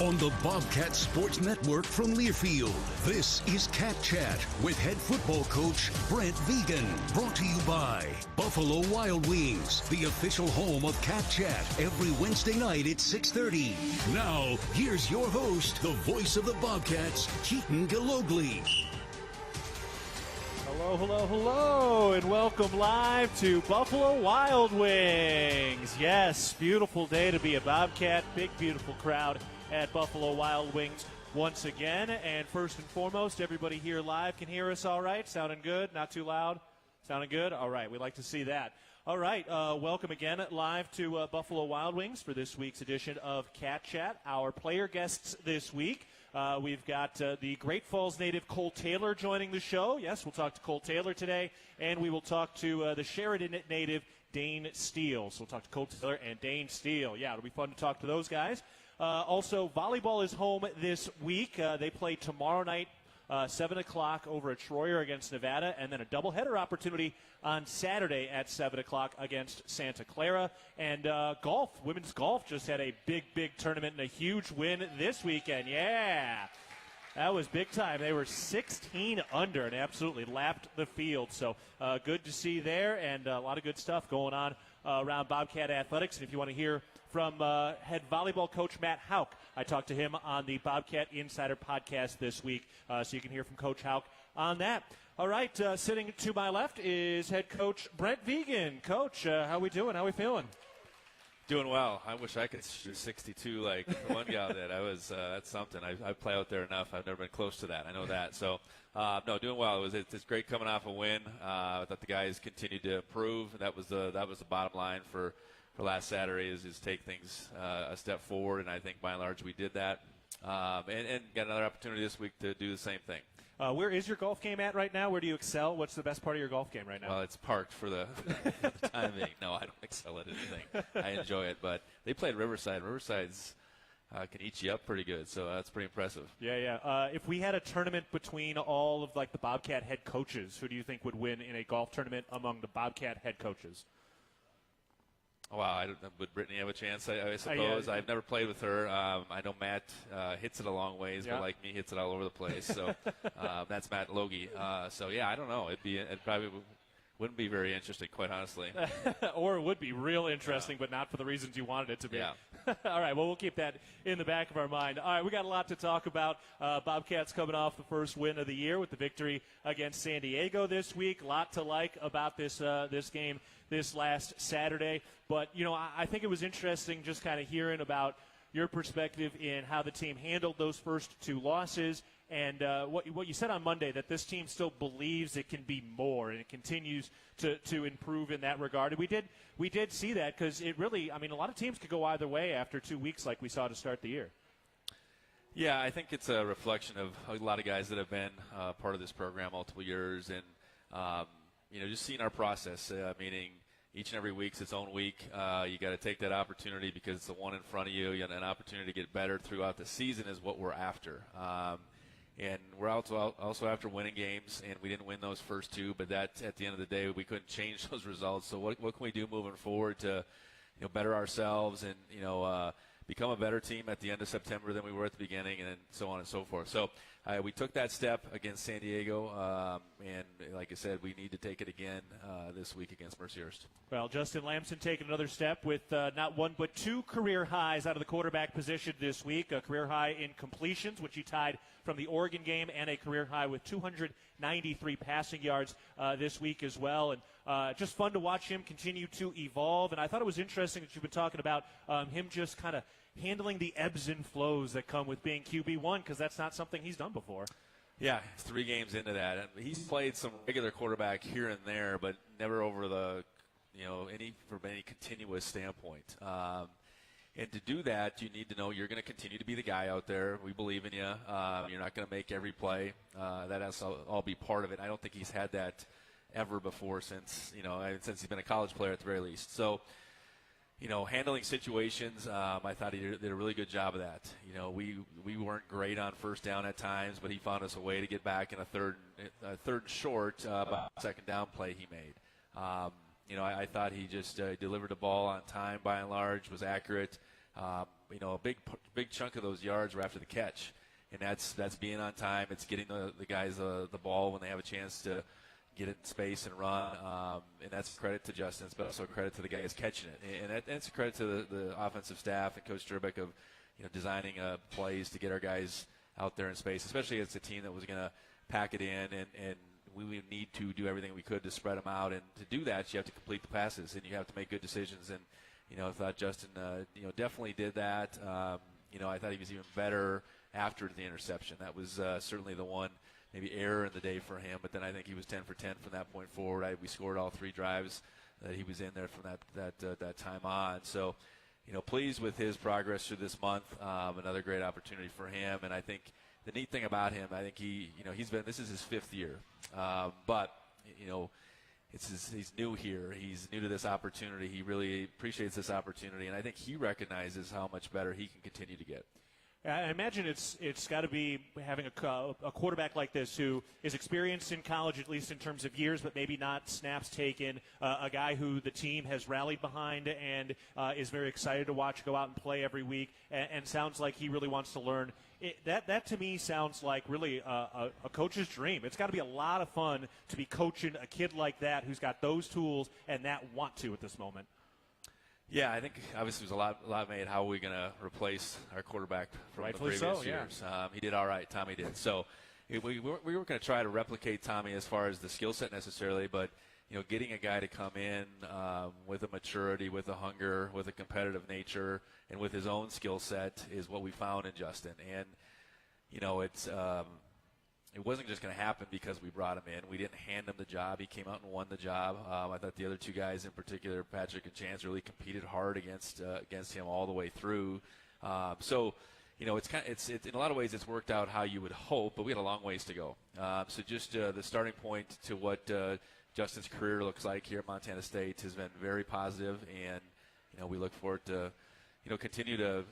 On the Bobcat Sports Network from Learfield, this is Cat Chat with head football coach Brent Vigen. Brought to you by Buffalo Wild Wings, the official home of Cat Chat, every Wednesday night at 6:30. Now, here's your host, the voice of the Bobcats, Keaton Gillogly. Hello, and welcome live to Buffalo Wild Wings. Yes, beautiful day to be a Bobcat. Big, beautiful crowd at Buffalo Wild Wings once again. And first and foremost, everybody here live can hear us all right? Sounding good? Not too loud? Sounding good? All right, we'd like to see that. All right, welcome again live to Buffalo Wild Wings for this week's edition of Cat Chat. Our player guests this week, we've got the Great Falls native Cole Taylor joining the show. Yes, we'll talk to Cole Taylor today, and we will talk to the Sheridan native Dane Steel. So we'll talk to Cole Taylor and Dane Steel. Yeah, it'll be fun to talk to those guys. Also, volleyball is home this week. They play tomorrow night, 7 o'clock over at Troyer against Nevada, and then a doubleheader opportunity on Saturday at 7 o'clock against Santa Clara. And golf, women's golf just had a big tournament and a huge win this weekend. Yeah, that was big time. They were 16 under and absolutely lapped the field. So good to see there, and a lot of good stuff going on around Bobcat Athletics. And if you want to hear from head volleyball coach Matt Houck, I talked to him on the Bobcat Insider podcast this week, so you can hear from Coach Houck on that. All right, sitting to my left is head coach Brent Vigen. Coach, how we doing? How we feeling? Doing well. I wish I could shoot 62 like the one guy did. That's something. I play out there enough. I've never been close to that. I know that. So, no, doing well. It's great coming off a win. I thought the guys continued to improve. That was the bottom line for last Saturday is take things a step forward, and I think by and large we did that. And got another opportunity this week to do the same thing. Where is your golf game at right now? Where do you excel? What's the best part of your golf game right now? Well, it's parked for the time being. No, I don't excel at anything. I enjoy it, but they played Riverside. Riverside's can eat you up pretty good, so that's pretty impressive. Yeah. If we had a tournament between all of like the Bobcat head coaches, who do you think would win in a golf tournament among the Bobcat head coaches? Wow, would Brittany have a chance, I suppose? I've never played with her. I know Matt hits it a long ways, but like me, hits it all over the place. So that's Matt Logie. So, yeah, I don't know. It probably wouldn't be very interesting, quite honestly. Or it would be real interesting, but not for the reasons you wanted it to be. Yeah. All right, well, we'll keep that in the back of our mind. All right, we got a lot to talk about. Bobcats coming off the first win of the year with the victory against San Diego this week. A lot to like about this game this last Saturday. But, you know, I think it was interesting just kind of hearing about your perspective in how the team handled those first two losses. And what you said on Monday, that this team still believes it can be more, and it continues to improve in that regard. And we did see that, because it really, I mean, a lot of teams could go either way after 2 weeks like we saw to start the year. Yeah, I think it's a reflection of a lot of guys that have been part of this program multiple years, and just seeing our process, meaning each and every week's its own week. You got to take that opportunity because it's the one in front of you. You got an opportunity to get better throughout the season is what we're after. And we're also after winning games, and we didn't win those first two, but that at the end of the day we couldn't change those results. So what can we do moving forward to better ourselves and become a better team at the end of September than we were at the beginning, and so on and so forth. So we took that step against San Diego, and like I said, we need to take it again this week against Mercyhurst. Well, Justin Lamson taking another step with not one but two career highs out of the quarterback position this week. A career high in completions, which he tied from the Oregon game, and a career high with 293 passing yards this week as well. And just fun to watch him continue to evolve. And I thought it was interesting that you've been talking about him just kind of handling the ebbs and flows that come with being QB1, because that's not something he's done before. Yeah, 3 games into that. And he's played some regular quarterback here and there, but never over the, from any continuous standpoint. And to do that, you need to know you're going to continue to be the guy out there. We believe in you. You're not going to make every play. That has to all be part of it. I don't think he's had that ever before since he's been a college player at the very least. So, handling situations, I thought he did a really good job of that. We weren't great on first down at times, but he found us a way to get back in a third and short second down play he made. I thought he just delivered the ball on time by and large, was accurate. a big chunk of those yards were after the catch, and that's being on time. It's getting the guys the ball when they have a chance to get it in space and run, and that's credit to Justin, but also credit to the guys catching it, and that's a credit to the offensive staff and Coach Durbeck of designing plays to get our guys out there in space, especially against a team that was going to pack it in, and we would need to do everything we could to spread them out, and to do that you have to complete the passes and you have to make good decisions, and I thought Justin definitely did that. I thought he was even better after the interception. That was certainly the one maybe error in the day for him, but then I think he was 10 for 10 from that point forward. We scored all 3 drives that he was in there from that time on. So, pleased with his progress through this month. Another great opportunity for him, and I think the neat thing about him, I think this is his 5th year, but he's new here. He's new to this opportunity. He really appreciates this opportunity, and I think he recognizes how much better he can continue to get. I imagine it's got to be having a quarterback like this who is experienced in college, at least in terms of years, but maybe not snaps taken, a guy who the team has rallied behind and is very excited to watch go out and play every week, and sounds like he really wants to learn. That to me sounds like really a coach's dream. It's got to be a lot of fun to be coaching a kid like that who's got those tools and that want to at this moment. Yeah, I think obviously there's a lot made. How are we going to replace our quarterback from the previous years? He did all right. Tommy did. So we weren't going to try to replicate Tommy as far as the skill set necessarily, but getting a guy to come in with a maturity, with a hunger, with a competitive nature, and with his own skill set is what we found in Justin. And it wasn't just going to happen because we brought him in. We didn't hand him the job. He came out and won the job. I thought the other 2 guys in particular, Patrick and Chance, really competed hard against him all the way through. So it's in a lot of ways it's worked out how you would hope, but we had a long ways to go. So just the starting point to what Justin's career looks like here at Montana State has been very positive, and we look forward to continue to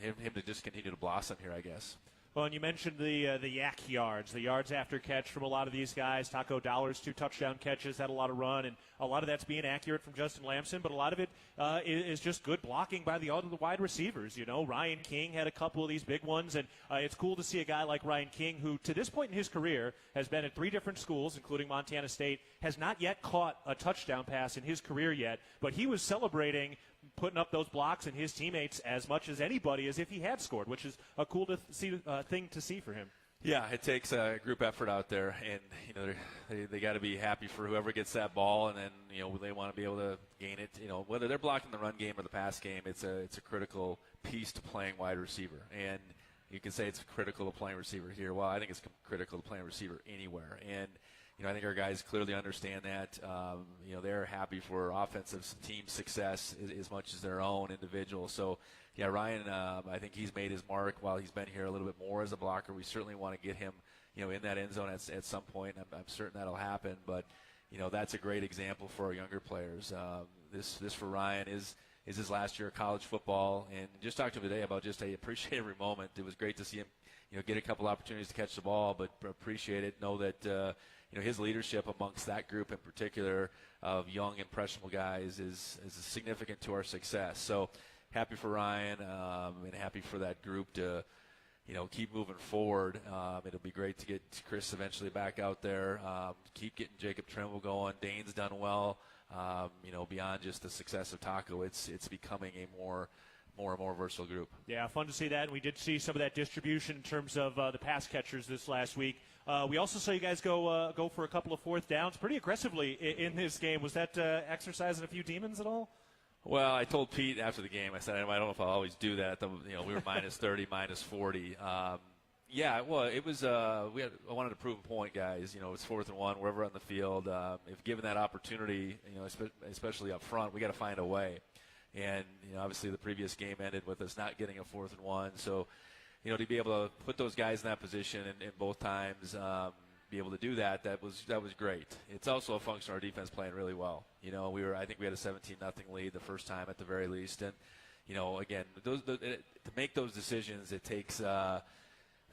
him to just continue to blossom here, I guess. Well, and you mentioned the yak yards, the yards after catch from a lot of these guys. Taco Dollar's 2 touchdown catches, had a lot of run, and a lot of that's being accurate from Justin Lamson, but a lot of it is just good blocking by the wide receivers. Ryan King had a couple of these big ones, and it's cool to see a guy like Ryan King, who to this point in his career has been at 3 different schools, including Montana State, has not yet caught a touchdown pass in his career yet, but he was celebrating putting up those blocks and his teammates as much as anybody as if he had scored, which is a cool thing to see for him. Yeah, it takes a group effort out there, and they got to be happy for whoever gets that ball, and then they want to be able to gain it. Whether they're blocking the run game or the pass game, it's a critical piece to playing wide receiver. And you can say it's critical to playing receiver here. Well, I think it's critical to playing receiver anywhere. And I think our guys clearly understand that. They're happy for offensive team success as much as their own individual. So, yeah, Ryan, I think he's made his mark while he's been here a little bit more as a blocker. We certainly want to get him, in that end zone at some point. I'm certain that'll happen. But, that's a great example for our younger players. This for Ryan is his last year of college football. And just talked to him today about I appreciate every moment. It was great to see him, get a couple opportunities to catch the ball, but appreciate it. Know that, his leadership amongst that group in particular of young, impressionable guys is significant to our success. So happy for Ryan and happy for that group to, keep moving forward. It'll be great to get Chris eventually back out there, keep getting Jacob Trimble going. Dane's done well. Beyond just the success of Taco, it's becoming a more and more versatile group. Yeah, fun to see that. And we did see some of that distribution in terms of the pass catchers this last week. We also saw you guys go for a couple of 4th downs pretty aggressively in this game. Was that exercising a few demons at all? Well, I told Pete after the game, I said, I don't know if I'll always do that. We were minus 30, minus 40. Yeah, well, it was. I wanted to prove a point, guys. It's 4th and 1, wherever on the field. If given that opportunity, especially up front, we got to find a way. And obviously the previous game ended with us not getting a 4th and 1. So, to be able to put those guys in that position and both times be able to do that was great. It's also a function of our defense playing really well. I think we had a 17-0 lead the first time at the very least. And again, to make those decisions, it takes the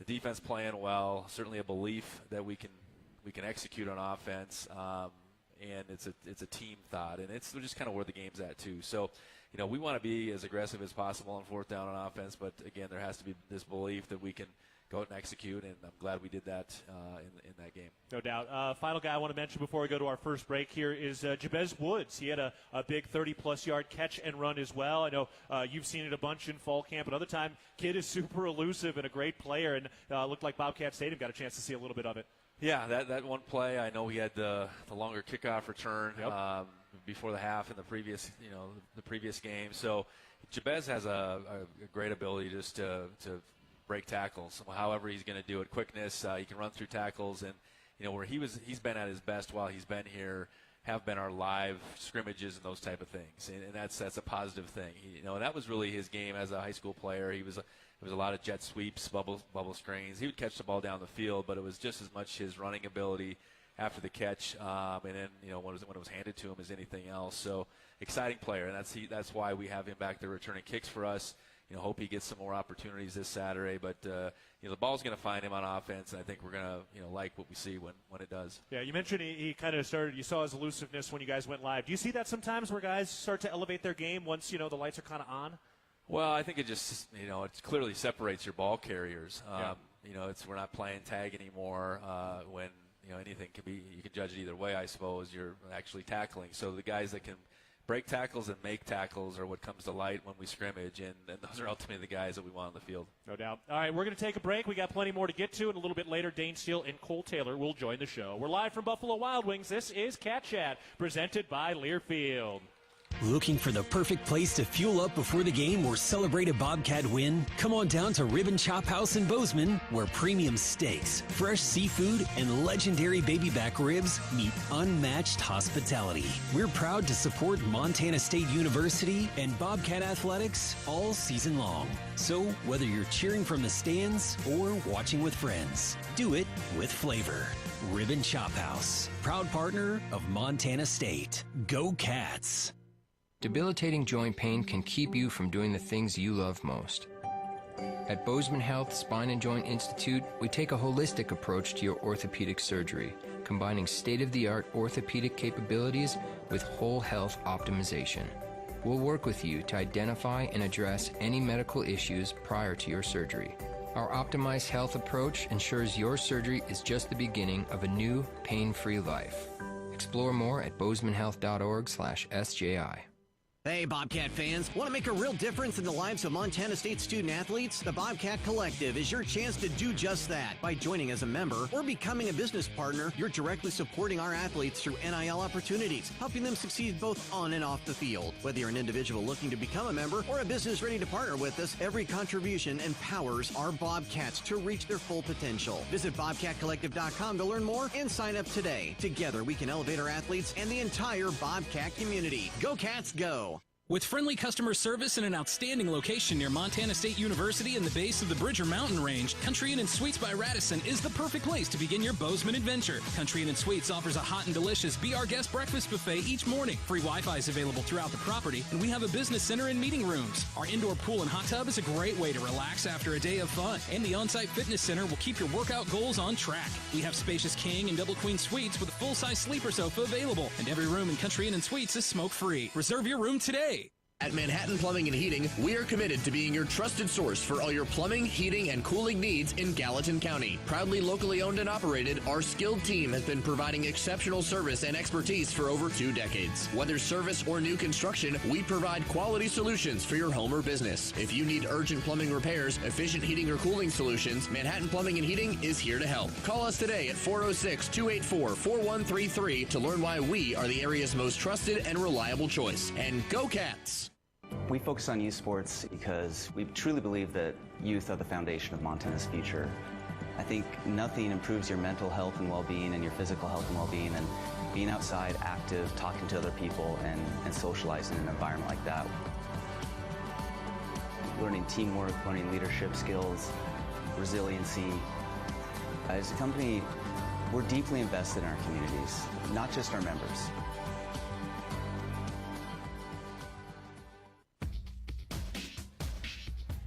defense playing well, certainly a belief that we can execute on offense. and it's a team thought, and it's just kind of where the game's at too. So, we want to be as aggressive as possible on fourth down on offense, but again, there has to be this belief that we can go out and execute, and I'm glad we did that in that game. No doubt. Final guy I want to mention before we go to our first break here is Jabez Woods. He had a big 30-plus yard catch and run as well. I know you've seen it a bunch in fall camp, but other time, kid is super elusive and a great player, and looked like Bobcat Stadium got a chance to see a little bit of it. Yeah, that one play, I know he had the longer kickoff return before the half in the previous game. So Jabez has a great ability just to break tackles. However he's going to do it, quickness, he can run through tackles, and where he's been at his best while he's been here have been our live scrimmages and those type of things, and that's a positive thing. And that was really his game as a high school player. It was a lot of jet sweeps, bubble screens. He would catch the ball down the field, but it was just as much his running ability after the catch, and then when it was handed to him as anything else. So exciting player, and that's why we have him back there returning kicks for us. Hope he gets some more opportunities this Saturday, but the ball's going to find him on offense, and I think we're going to like what we see when it does. Yeah, you mentioned he kind of started. You saw his elusiveness when you guys went live. Do you see that sometimes where guys start to elevate their game once the lights are kind of on? Well, I think it just it clearly separates your ball carriers. We're not playing tag anymore when anything can be. You can judge it either way, I suppose. You're actually tackling. So the guys that can break tackles and make tackles are what comes to light when we scrimmage, and those are ultimately the guys that we want on the field. No doubt. All right, we're going to take a break. We got plenty more to get to, and a little bit later, Dane Steel and Cole Taylor will join the show. We're live from Buffalo Wild Wings. This is Cat Chat, presented by Learfield. Looking for the perfect place to fuel up before the game or celebrate a Bobcat win? Come on down to Rib and Chop House in Bozeman, where premium steaks, fresh seafood, and legendary baby back ribs meet unmatched hospitality. We're proud to support Montana State University and Bobcat athletics all season long. So whether you're cheering from the stands or watching with friends, do it with flavor. Rib and Chop House, proud partner of Montana State. Go Cats! Debilitating joint pain can keep you from doing the things you love most. At Bozeman Health Spine and Joint Institute, we take a holistic approach to your orthopedic surgery, combining state-of-the-art orthopedic capabilities with whole health optimization. We'll work with you to identify and address any medical issues prior to your surgery. Our optimized health approach ensures your surgery is just the beginning of a new, pain-free life. Explore more at bozemanhealth.org/SJI. Hey, Bobcat fans. Want to make a real difference in the lives of Montana State student-athletes? The Bobcat Collective is your chance to do just that. By joining as a member or becoming a business partner, you're directly supporting our athletes through NIL opportunities, helping them succeed both on and off the field. Whether you're an individual looking to become a member or a business ready to partner with us, every contribution empowers our Bobcats to reach their full potential. Visit BobcatCollective.com to learn more and sign up today. Together, we can elevate our athletes and the entire Bobcat community. Go Cats, go! With friendly customer service and an outstanding location near Montana State University and the base of the Bridger Mountain Range, Country Inn & Suites by Radisson is the perfect place to begin your Bozeman adventure. Country Inn & Suites offers a hot and delicious Be Our Guest breakfast buffet each morning. Free Wi-Fi is available throughout the property, and we have a business center and meeting rooms. Our indoor pool and hot tub is a great way to relax after a day of fun, and the on-site fitness center will keep your workout goals on track. We have spacious king and double queen suites with a full-size sleeper sofa available, and every room in Country Inn & Suites is smoke-free. Reserve your room today. At Manhattan Plumbing and Heating, we are committed to being your trusted source for all your plumbing, heating, and cooling needs in Gallatin County. Proudly locally owned and operated, our skilled team has been providing exceptional service and expertise for over 2 decades. Whether service or new construction, we provide quality solutions for your home or business. If you need urgent plumbing repairs, efficient heating or cooling solutions, Manhattan Plumbing and Heating is here to help. Call us today at 406-284-4133 to learn why we are the area's most trusted and reliable choice. And go Cats! We focus on youth sports because we truly believe that youth are the foundation of Montana's future. I think nothing improves your mental health and well-being and your physical health and well-being and being outside, active, talking to other people, and socializing in an environment like that. Learning teamwork, learning leadership skills, resiliency. As a company, we're deeply invested in our communities, not just our members.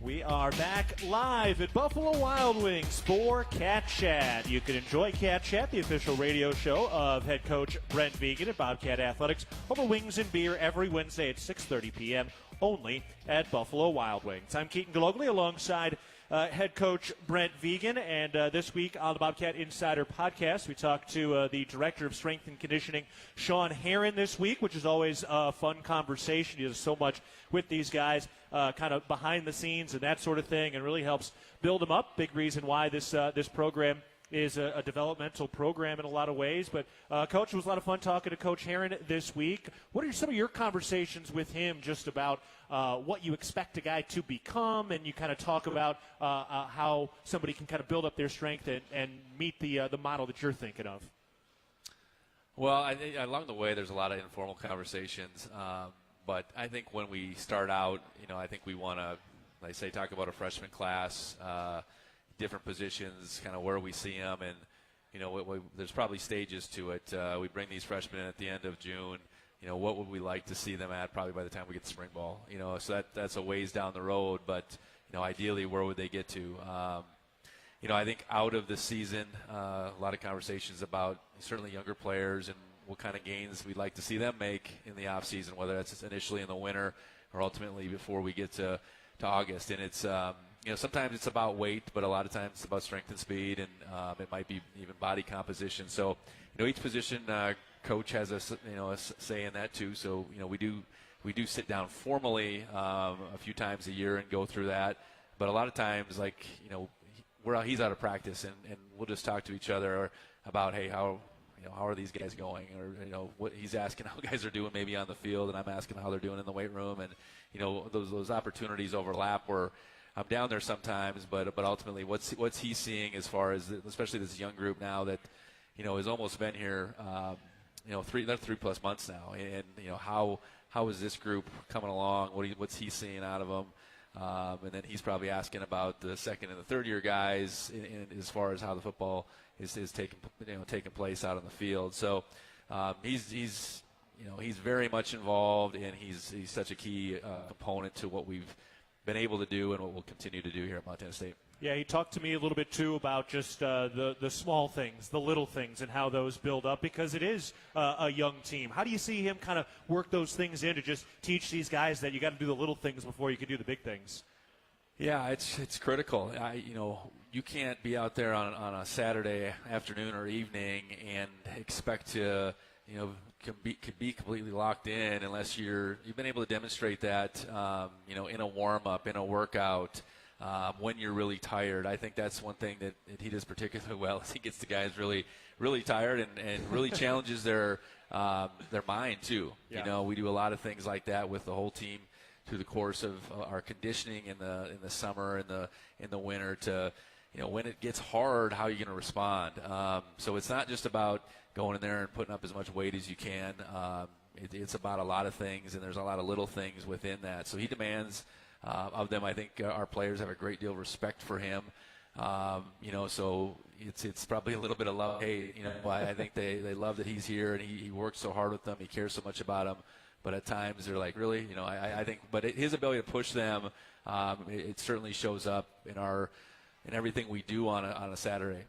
We We are back live at Buffalo Wild Wings for Cat Chat. You can enjoy Cat Chat, the official radio show of head coach Brent Vigen at Bobcat Athletics, over wings and beer every Wednesday at 6:30 p.m. only at Buffalo Wild Wings. I'm Keaton Gillogly alongside head coach Brent Vigen, and this week on the Bobcat Insider Podcast, we talked to the Director of Strength and Conditioning, Sean Herron, this week, which is always a fun conversation. He does so much with these guys, kind of behind the scenes and that sort of thing, and really helps build them up. Big reason why this program is a developmental program in a lot of ways. But, Coach, it was a lot of fun talking to Coach Herron this week. What are some of your conversations with him just about what you expect a guy to become, and you kind of talk about how somebody can kind of build up their strength and meet the model that you're thinking of? Well, along the way, there's a lot of informal conversations. But I think when we start out, I think we want to, like I say, talk about a freshman class, different positions, kind of where we see them, and there's probably stages to it. We bring these freshmen in at the end of June. What would we like to see them at probably by the time we get to spring ball? So that's a ways down the road, but ideally, where would they get to? I think out of the season, a lot of conversations about certainly younger players and what kind of gains we'd like to see them make in the off season, whether that's initially in the winter or ultimately before we get to August. And it's sometimes it's about weight, but a lot of times it's about strength and speed, and it might be even body composition. So, each position coach has a say in that too. So, we do sit down formally a few times a year and go through that. But a lot of times, he's out of practice, and we'll just talk to each other about, hey, how are these guys going? Or, what he's asking how guys are doing maybe on the field, and I'm asking how they're doing in the weight room. And, those opportunities overlap where I'm down there sometimes, but ultimately what's he seeing as far as, especially this young group now that, has almost been here, they're 3+ months now. And, how is this group coming along? What's he seeing out of them? And then he's probably asking about the second and the third year guys in as far as how the football is taking place out on the field. So he's very much involved, and he's such a key component to what we've been able to do and what we'll continue to do here at Montana State. Yeah, he talked to me a little bit, too, about just the small things, the little things, and how those build up, because it is a young team. How do you see him kind of work those things in to just teach these guys that you got to do the little things before you can do the big things? Yeah, it's critical. You can't be out there on a Saturday afternoon or evening and expect to, be completely locked in unless you've been able to demonstrate that, in a warm-up, in a workout, when you're really tired. I think that's one thing that he does particularly well, is he gets the guys really, really tired and really challenges their mind too. Yeah. We do a lot of things like that with the whole team through the course of our conditioning in the summer and in the winter to, when it gets hard, how are you going to respond? So it's not just about going in there and putting up as much weight as you can. It's about a lot of things, and there's a lot of little things within that. So he demands of them. I think our players have a great deal of respect for him. So it's probably a little bit of love. Hey, I think they love that he's here, and he works so hard with them. He cares so much about them. But at times they're like, really? I think, but his ability to push them, it certainly shows up in everything we do on a Saturday.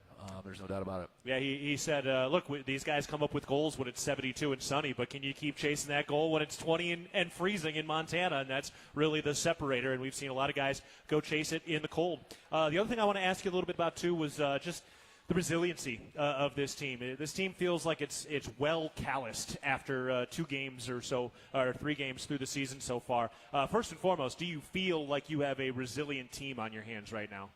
There's no doubt about it. Yeah, he said, look, these guys come up with goals when it's 72 and sunny, but can you keep chasing that goal when it's 20 and freezing in Montana? And that's really the separator, and we've seen a lot of guys go chase it in the cold. The other thing I want to ask you a little bit about, too, was just the resiliency of this team. This team feels like it's well calloused after 2 games or so, or 3 games through the season so far. First and foremost, do you feel like you have a resilient team on your hands right now?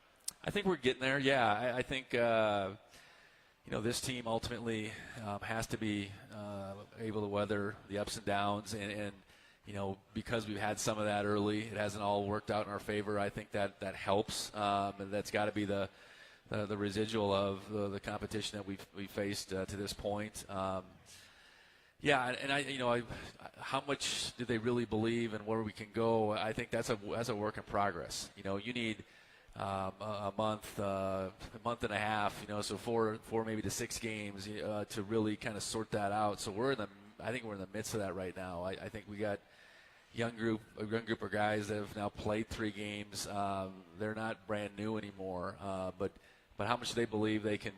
I think we're getting there. Yeah, I think this team ultimately has to be able to weather the ups and downs, and because we've had some of that early, it hasn't all worked out in our favor. I think that helps, and that's got to be the residual of the competition that we've faced to this point. Yeah, and how much do they really believe and where we can go? I think that's a work in progress. You need a month and a half, so 4 maybe to 6 games to really kind of sort that out. So I think we're in the midst of that right now. I think we got, young group of guys that have now played 3 games. They're not brand new anymore, but how much do they believe they can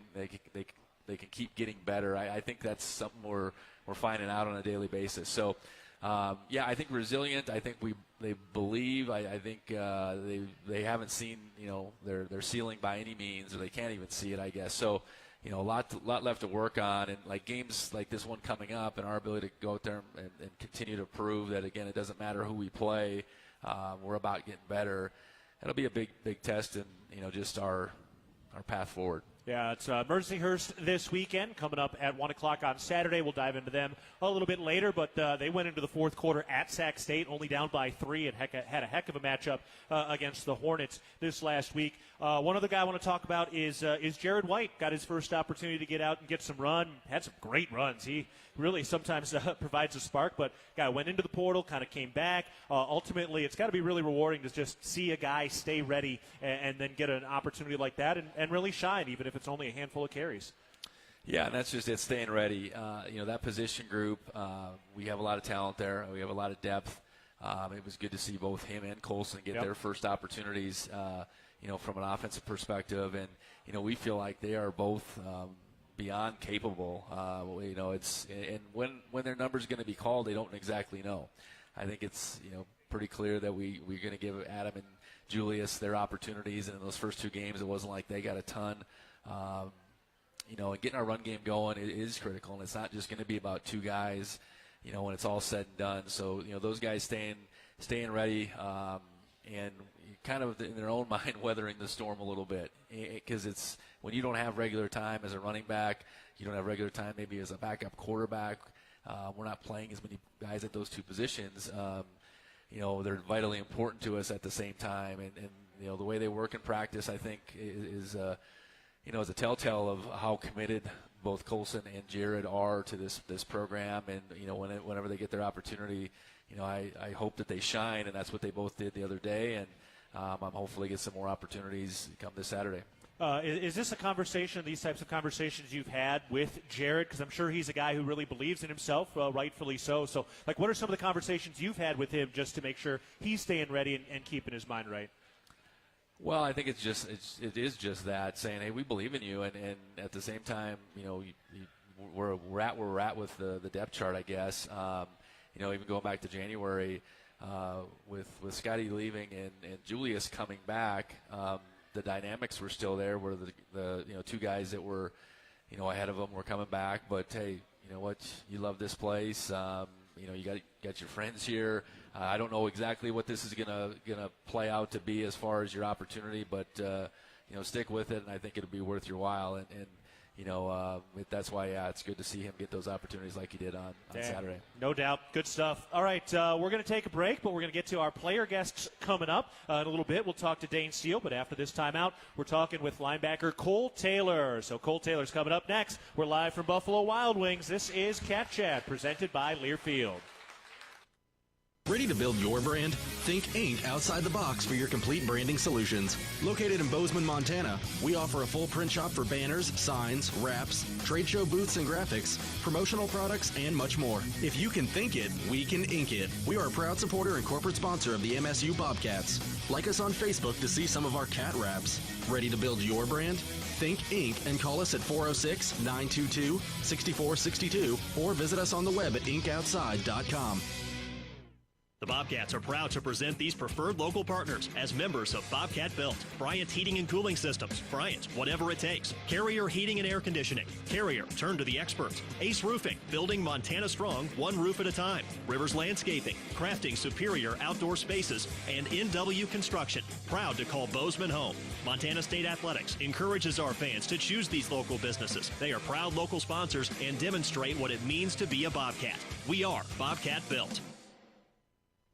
keep getting better? I think that's something we're finding out on a daily basis. So, I think resilient. I think they believe. I think they haven't seen their ceiling by any means, or they can't even see it, I guess. So, a lot left to work on, and like games like this one coming up, and our ability to go out there and continue to prove that, again, it doesn't matter who we play, we're about getting better. It'll be a big test, and just our path forward. Yeah, it's Mercyhurst this weekend, coming up at 1 o'clock on Saturday. We'll dive into them a little bit later, but they went into the fourth quarter at Sac State, only down by 3, and had a heck of a matchup against the Hornets this last week. One other guy I want to talk about is Jared White. Got his first opportunity to get out and get some run. Had some great runs. He really sometimes provides a spark, but guy went into the portal, kind of came back. Ultimately, it's got to be really rewarding to just see a guy stay ready and then get an opportunity like that and really shine, even if it's only a handful of carries. Yeah, and that's just it, staying ready. That position group, we have a lot of talent there. We have a lot of depth. It was good to see both him and Colson get their first opportunities, from an offensive perspective. And, we feel like they are both beyond capable. And when their number's going to be called, they don't exactly know. I think it's, pretty clear that we're going to give Adam and Julius their opportunities. And in those first 2 games, it wasn't like they got a ton. And getting our run game going is critical, and it's not just going to be about 2 guys, when it's all said and done. So, those guys staying ready, and kind of in their own mind weathering the storm a little bit, because it's when you don't have regular time as a running back, you don't have regular time maybe as a backup quarterback. We're not playing as many guys at those 2 positions. They're vitally important to us at the same time, and the way they work in practice, I think, is a telltale of how committed both Colson and Jared are to this program. And, whenever they get their opportunity, I hope that they shine, and that's what they both did the other day. And I'm hopefully get some more opportunities come this Saturday. Is this a conversation, these types of conversations you've had with Jared? Because I'm sure he's a guy who really believes in himself, rightfully so. So, what are some of the conversations you've had with him just to make sure he's staying ready and keeping his mind right? Well, I think it is just that, saying, hey, we believe in you, and at the same time, we're at where we're at with the depth chart, I guess. Even going back to January, with Scotty leaving and Julius coming back, the dynamics were still there, where the 2 guys that were ahead of them were coming back. But hey, you know what? You love this place. You got your friends here. I don't know exactly what this is gonna play out to be as far as your opportunity, but stick with it, and I think it'll be worth your while. And that's why it's good to see him get those opportunities like he did on Saturday. No doubt, good stuff. All right, we're going to take a break, but we're going to get to our player guests coming up in a little bit. We'll talk to Dane Steel, but after this timeout, we're talking with linebacker Cole Taylor. So Cole Taylor's coming up next. We're live from Buffalo Wild Wings. This is Cat Chat, presented by Learfield. Ready to build your brand? Think Inc. outside the box for your complete branding solutions. Located in Bozeman, Montana, we offer a full print shop for banners, signs, wraps, trade show booths and graphics, promotional products, and much more. If you can think it, we can ink it. We are a proud supporter and corporate sponsor of the MSU Bobcats. Like us on Facebook to see some of our cat wraps. Ready to build your brand? Think Inc. and call us at 406-922-6462 or visit us on the web at inkoutside.com. The Bobcats are proud to present these preferred local partners as members of Bobcat Built, Bryant Heating and Cooling Systems, Bryant, whatever it takes, Carrier Heating and Air Conditioning, Carrier, turn to the experts, Ace Roofing, building Montana strong, one roof at a time, Rivers Landscaping, crafting superior outdoor spaces, and NW Construction, proud to call Bozeman home. Montana State Athletics encourages our fans to choose these local businesses. They are proud local sponsors and demonstrate what it means to be a Bobcat. We are Bobcat Built.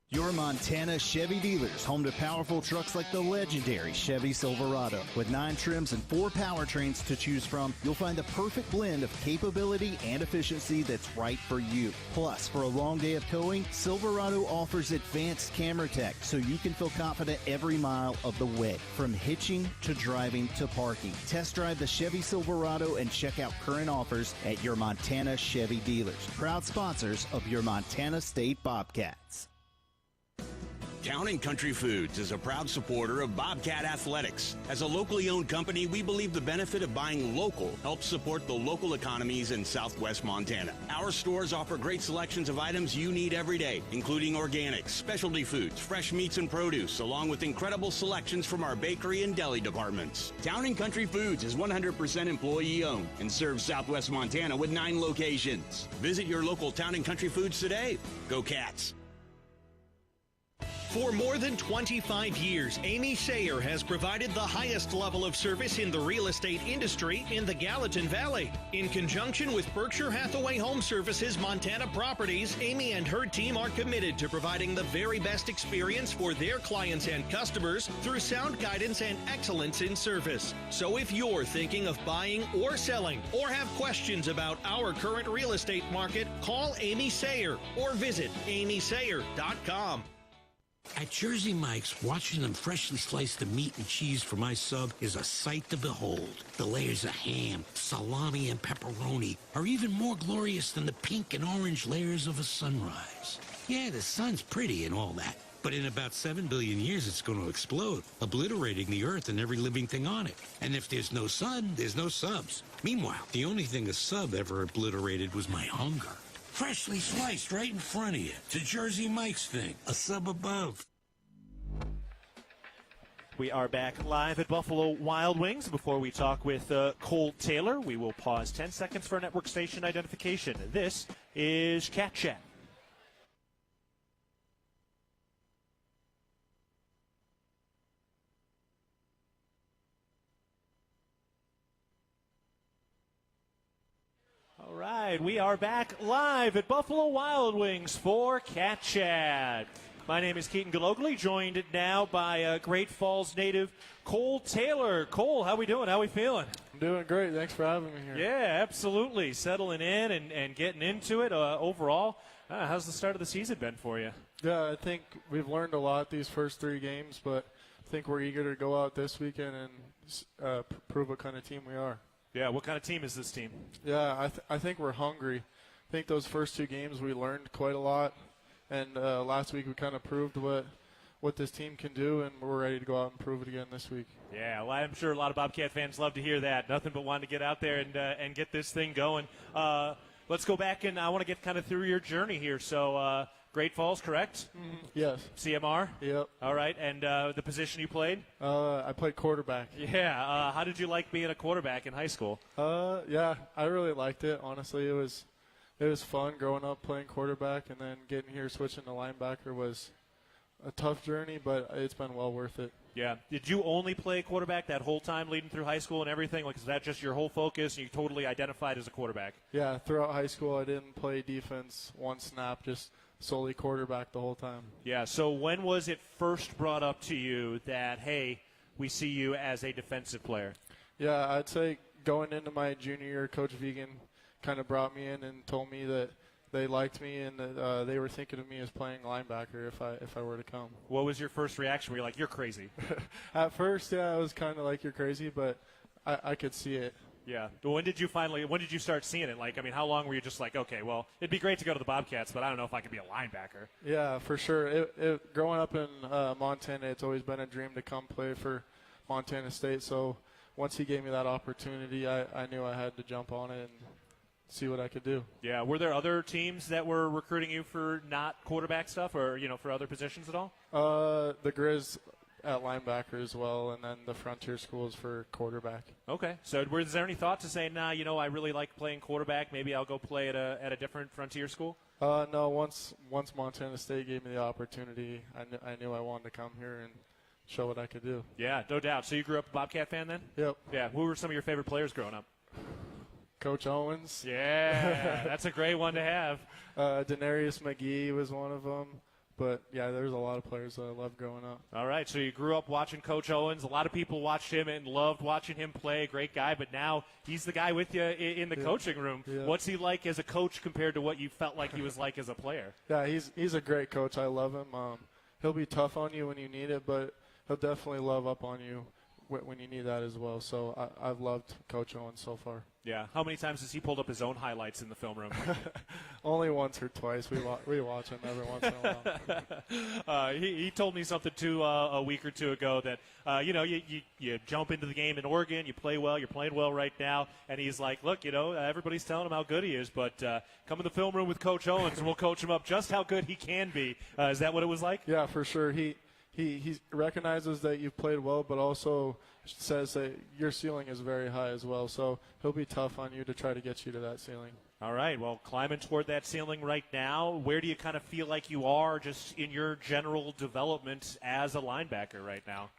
Your Montana Chevy dealers, home to powerful trucks like the legendary Chevy Silverado. With 9 trims and 4 powertrains to choose from, you'll find the perfect blend of capability and efficiency that's right for you. Plus, for a long day of towing, Silverado offers advanced camera tech so you can feel confident every mile of the way. From hitching to driving to parking. Test drive the Chevy Silverado and check out current offers at your Montana Chevy dealers. Proud sponsors of your Montana State Bobcats. Town & Country Foods is a proud supporter of Bobcat Athletics. As a locally owned company, we believe the benefit of buying local helps support the local economies in southwest Montana. Our stores offer great selections of items you need every day, including organics, specialty foods, fresh meats and produce, along with incredible selections from our bakery and deli departments. Town & Country Foods is 100% employee-owned and serves southwest Montana with 9 locations. Visit your local Town & Country Foods today. Go Cats! For more than 25 years, Amy Sayer has provided the highest level of service in the real estate industry in the Gallatin Valley. In conjunction with Berkshire Hathaway Home Services Montana Properties, Amy and her team are committed to providing the very best experience for their clients and customers through sound guidance and excellence in service. So if you're thinking of buying or selling or have questions about our current real estate market, call Amy Sayer or visit amysayer.com. At Jersey Mike's, watching them freshly slice the meat and cheese for my sub is a sight to behold. The layers of ham, salami, and pepperoni are even more glorious than the pink and orange layers of a sunrise. Yeah, the sun's pretty and all that, but in about 7 billion years it's going to explode, obliterating the earth and every living thing on it. And if there's no sun, there's no subs. Meanwhile, the only thing a sub ever obliterated was my hunger. Freshly sliced right in front of you. It's a Jersey Mike's thing. A sub above. We are back live at Buffalo Wild Wings. Before we talk with Cole Taylor, we will pause 10 seconds for network station identification. This is Cat Chat. All right, we are back live at Buffalo Wild Wings for Cat Chat. My name is Keaton Gillogly, joined now by Great Falls native Cole Taylor. Cole, how we doing? How we feeling? I'm doing great. Thanks for having me here. Yeah, absolutely. Settling in and getting into it overall. How's the start of the season been for you? Yeah, I think we've learned a lot these first 3 games, but I think we're eager to go out this weekend and prove what kind of team we are. Yeah, what kind of team is this team? Yeah, I think we're hungry. I think those first 2 games we learned quite a lot, and last week we kind of proved what this team can do, and we're ready to go out and prove it again this week. Yeah, well, I'm sure a lot of Bobcat fans love to hear that. Nothing but wanting to get out there and get this thing going. Let's go back, and I want to get kind of through your journey here. So Great Falls, correct? Mm-hmm. Yes. CMR? Yep. All right, and the position you played? I played quarterback. Yeah. How did you like being a quarterback in high school? Yeah, I really liked it. Honestly, it was fun growing up playing quarterback, and then getting here switching to linebacker was a tough journey, but it's been well worth it. Yeah. Did you only play quarterback that whole time leading through high school and everything? Like, is that just your whole focus and you totally identified as a quarterback? Yeah, throughout high school I didn't play defense one snap, just solely quarterback the whole time. Yeah, so when was it first brought up to you that, hey, we see you as a defensive player? Yeah, I'd say going into my junior year, Coach Vigen kind of brought me in and told me that they liked me and that they were thinking of me as playing linebacker if I were to come. What was your first reaction? Were you like, you're crazy? At first, yeah, I was kind of like, you're crazy, but I could see it. Yeah. When did you start seeing it? Like, I mean, how long were you just like, okay, well, it'd be great to go to the Bobcats, but I don't know if I could be a linebacker. Yeah, for sure. Growing up in Montana, it's always been a dream to come play for Montana State. So once he gave me that opportunity, I knew I had to jump on it and see what I could do. Yeah. Were there other teams that were recruiting you for not quarterback stuff or, for other positions at all? The Grizz at linebacker as well, and then the Frontier schools for quarterback. Okay. So was there any thought to say, nah, I really like playing quarterback. Maybe I'll go play at a different Frontier school? No. Once Montana State gave me the opportunity, I knew I wanted to come here and show what I could do. Yeah, no doubt. So you grew up a Bobcat fan then? Yep. Yeah. Who were some of your favorite players growing up? Coach Owens. Yeah, that's a great one to have. Denarius McGee was one of them. But, yeah, there's a lot of players that I loved growing up. All right, so you grew up watching Coach Owens. A lot of people watched him and loved watching him play. Great guy, but now he's the guy with you in the coaching room. Yeah. What's he like as a coach compared to what you felt like he was like as a player? Yeah, he's a great coach. I love him. He'll be tough on you when you need it, but he'll definitely love up on you when you need that as well. So I've loved Coach Owens so far. Yeah. How many times has he pulled up his own highlights in the film room? Only once or twice. We watch him every once in a while. He told me something too a week or two ago that you jump into the game in Oregon, you play well, you're playing well right now, and he's like, look, everybody's telling him how good he is, but come in the film room with Coach Owens and we'll coach him up just how good he can be. Is that what it was like? Yeah, for sure. He recognizes that you've played well, but also says that your ceiling is very high as well. So he'll be tough on you to try to get you to that ceiling. All right, well, climbing toward that ceiling right now, where do you kind of feel like you are just in your general development as a linebacker right now?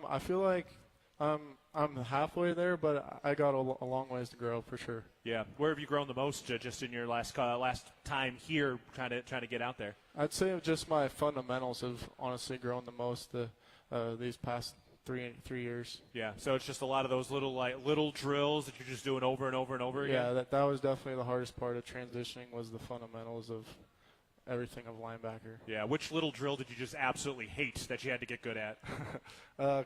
I feel like I'm halfway there, but I got a long ways to grow for sure. Yeah, where have you grown the most just in your last time here trying to get out there? I'd say just my fundamentals have honestly grown the most these past three years. Yeah, so it's just a lot of those little drills that you're just doing over and over and over again? Yeah, that was definitely the hardest part of transitioning was the fundamentals of everything of linebacker. Yeah, which little drill did you just absolutely hate that you had to get good at?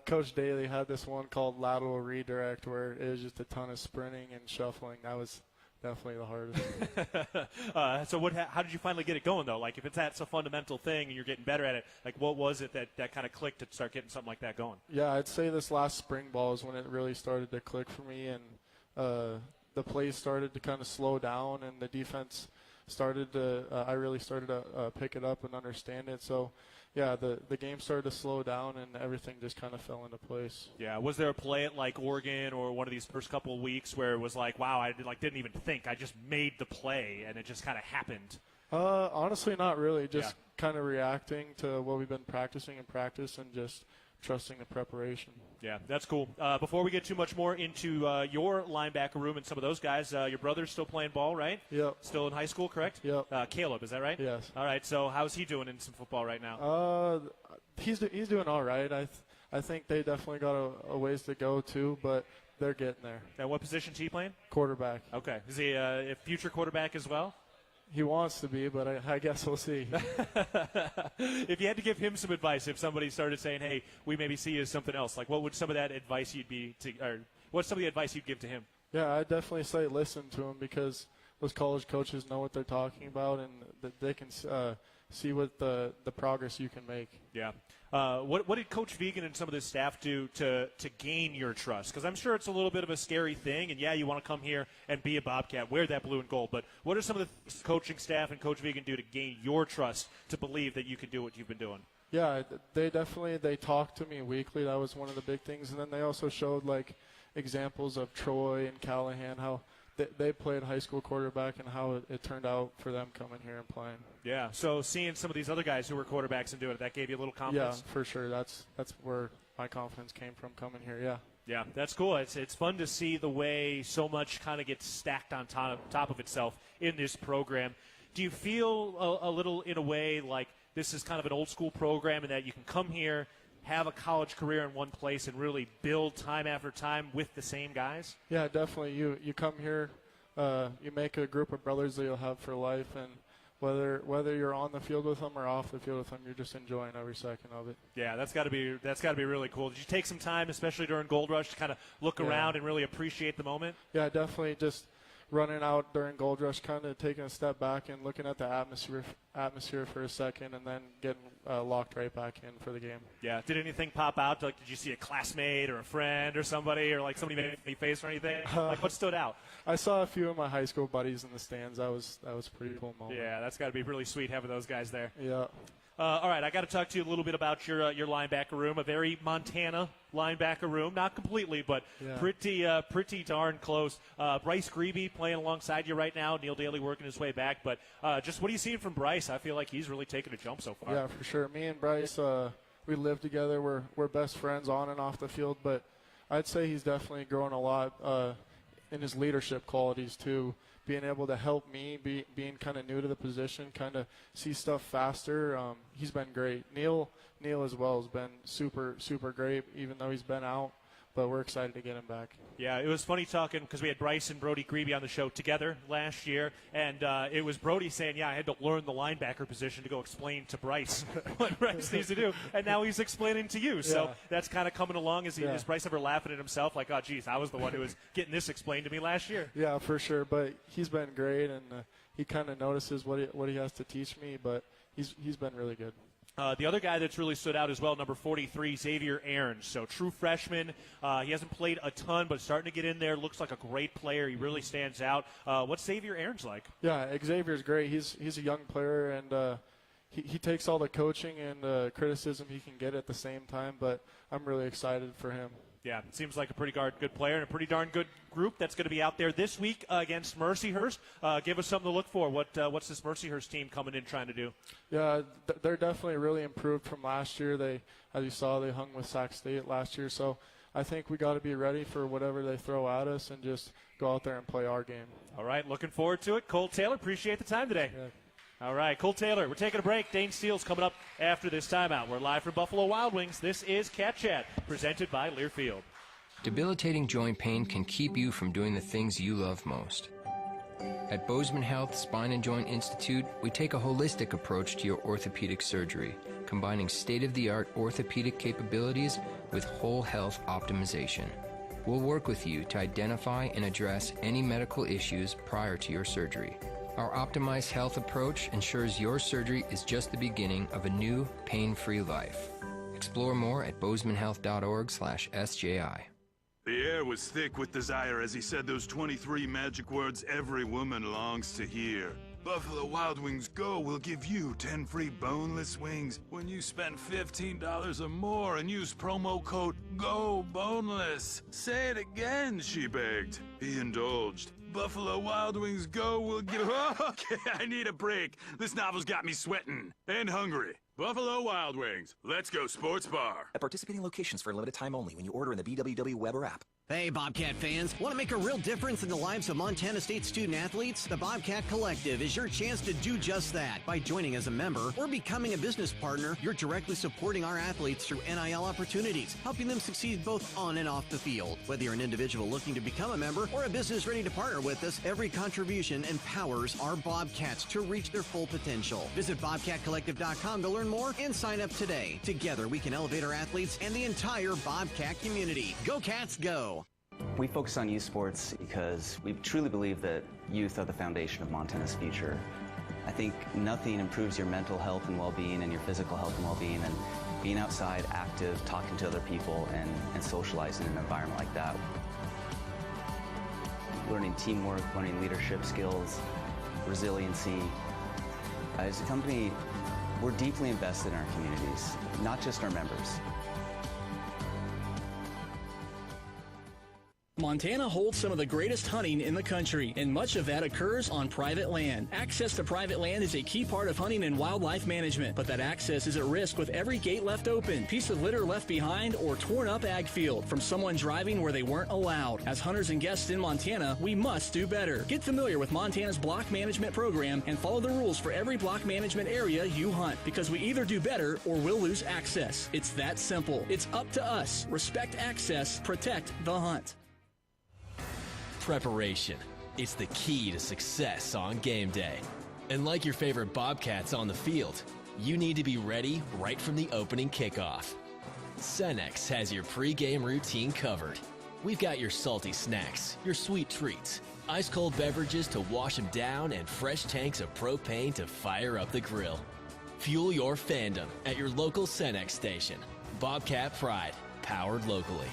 Coach Daly had this one called lateral redirect where it was just a ton of sprinting and shuffling. That was definitely the hardest. So how did you finally get it going, though? Like, if that's a fundamental thing and you're getting better at it, like, what was it that kind of clicked to start getting something like that going? Yeah, I'd say this last spring ball is when it really started to click for me, and the plays started to kind of slow down, and the defense I really started to pick it up and understand it. So, yeah, the game started to slow down, and everything just kind of fell into place. Yeah, was there a play at like Oregon or one of these first couple of weeks where it was like, wow, I didn't even think, I just made the play and it just kind of happened? Honestly, not really. Just kind of reacting to what we've been practicing in practice and just trusting the preparation. Yeah, that's cool. Before we get too much more into your linebacker room and some of those guys, your brother's still playing ball, right? Yep. Still in high school, correct? Yep. Caleb, is that right? Yes. All right, so how's he doing in some football right now? He's doing all right. I think they definitely got a ways to go, too, but they're getting there. And what position is he playing? Quarterback. Okay. Is he a future quarterback as well? He wants to be, but I guess we'll see. If you had to give him some advice, if somebody started saying, hey, we maybe see you as something else, like what would some of that advice what's some of the advice you'd give to him? Yeah, I'd definitely say listen to him because those college coaches know what they're talking about and that they can see what the progress you can make. Yeah. What did Coach Vigen and some of the staff do to gain your trust? Because I'm sure it's a little bit of a scary thing, and, yeah, you want to come here and be a Bobcat, wear that blue and gold, but what are some of the coaching staff and Coach Vigen do to gain your trust to believe that you can do what you've been doing? Yeah, they talk to me weekly. That was one of the big things. And then they also showed, examples of Troy and Callahan, how they played high school quarterback and how it turned out for them coming here and playing. Yeah, so seeing some of these other guys who were quarterbacks and doing it, that gave you a little confidence? Yeah, for sure. That's where my confidence came from coming here, yeah. Yeah, that's cool. It's fun to see the way so much kind of gets stacked on top of itself in this program. Do you feel a little, in a way, like this is kind of an old-school program and that you can come here, have a college career in one place, and really build time after time with the same guys? Yeah, definitely. You come here, you make a group of brothers that you'll have for life, and whether you're on the field with them or off the field with them, you're just enjoying every second of it. Yeah, that's got to be really cool. Did you take some time, especially during Gold Rush, to kind of look around and really appreciate the moment? Yeah, definitely. Just running out during Gold Rush, kind of taking a step back and looking at the atmosphere for a second, and then getting locked right back in for the game. Yeah. Did anything pop out? Like, did you see a classmate or a friend or somebody, or like somebody made a face or anything? Like, what stood out? I saw a few of my high school buddies in the stands. That was a pretty cool moment. Yeah, that's got to be really sweet having those guys there. Yeah. All right, I got to talk to you a little bit about your linebacker room, a very Montana linebacker room. Not completely, but pretty darn close. Bryce Grebe playing alongside you right now. Neil Daly working his way back. But just what are you seeing from Bryce? I feel like he's really taken a jump so far. Yeah, for sure. Me and Bryce, we live together. We're best friends on and off the field. But I'd say he's definitely grown a lot in his leadership qualities too. Being able to help me, being kind of new to the position, kind of see stuff faster. He's been great. Neil as well has been super, super great, even though he's been out. but we're excited to get him back. Yeah, it was funny talking because we had Bryce and Brody Grebe on the show together last year, and it was Brody saying, yeah, I had to learn the linebacker position to go explain to Bryce what Bryce needs to do, and now he's explaining to you. So that's kind of coming along. Is Bryce ever laughing at himself like, oh, geez, I was the one who was getting this explained to me last year? Yeah, for sure, but he's been great, and he kind of notices what he has to teach me, but he's been really good. The other guy that's really stood out as well, number 43, Xavier Aarons. So true freshman. He hasn't played a ton, but starting to get in there. Looks like a great player. He really stands out. What's Xavier Aarons like? Yeah, Xavier's great. He's a young player, and he takes all the coaching and criticism he can get at the same time, but I'm really excited for him. Yeah, it seems like a pretty darn good player and a pretty darn good group that's going to be out there this week against Mercyhurst. Give us something to look for. What's this Mercyhurst team coming in trying to do? Yeah, they're definitely really improved from last year. They, as you saw, they hung with Sac State last year. So I think we got to be ready for whatever they throw at us and just go out there and play our game. All right, looking forward to it. Cole Taylor, appreciate the time today. Yeah. All right, Cole Taylor, we're taking a break. Dane Steele's coming up after this timeout. We're live from Buffalo Wild Wings. This is Cat Chat, presented by Learfield. Debilitating joint pain can keep you from doing the things you love most. At Bozeman Health Spine and Joint Institute, we take a holistic approach to your orthopedic surgery, combining state-of-the-art orthopedic capabilities with whole health optimization. We'll work with you to identify and address any medical issues prior to your surgery. Our optimized health approach ensures your surgery is just the beginning of a new, pain-free life. Explore more at bozemanhealth.org/SJI. The air was thick with desire as he said those 23 magic words every woman longs to hear. Buffalo Wild Wings Go will give you 10 free boneless wings when you spend $15 or more and use promo code GOBONELESS. Say it again, she begged. He indulged. Buffalo Wild Wings Go will give... Okay, I need a break. This novel's got me sweating and hungry. Buffalo Wild Wings. Let's go sports bar. At participating locations for a limited time only when you order in the BWW web or app. Hey, Bobcat fans. Want to make a real difference in the lives of Montana State student-athletes? The Bobcat Collective is your chance to do just that. By joining as a member or becoming a business partner, you're directly supporting our athletes through NIL opportunities, helping them succeed both on and off the field. Whether you're an individual looking to become a member or a business ready to partner with us, every contribution empowers our Bobcats to reach their full potential. Visit BobcatCollective.com to learn more and sign up today. Together, we can elevate our athletes and the entire Bobcat community. Go Cats, go! We focus on youth sports because we truly believe that youth are the foundation of Montana's future. I think nothing improves your mental health and well-being and your physical health and well-being and being outside, active, talking to other people, and socializing in an environment like that. Learning teamwork, learning leadership skills, resiliency. As a company, we're deeply invested in our communities, not just our members. Montana holds some of the greatest hunting in the country, and much of that occurs on private land. Access to private land is a key part of hunting and wildlife management, but that access is at risk with every gate left open, piece of litter left behind, or torn up ag field from someone driving where they weren't allowed. As hunters and guests in Montana, we must do better. Get familiar with Montana's block management program and follow the rules for every block management area you hunt, because we either do better or we'll lose access. It's that simple. It's up to us. Respect access, protect the hunt. Preparation. It's the key to success on game day. And like your favorite Bobcats on the field, you need to be ready right from the opening kickoff. Cenex has your pregame routine covered. We've got your salty snacks, your sweet treats, ice-cold beverages to wash them down, and fresh tanks of propane to fire up the grill. Fuel your fandom at your local Cenex station. Bobcat Pride, powered locally.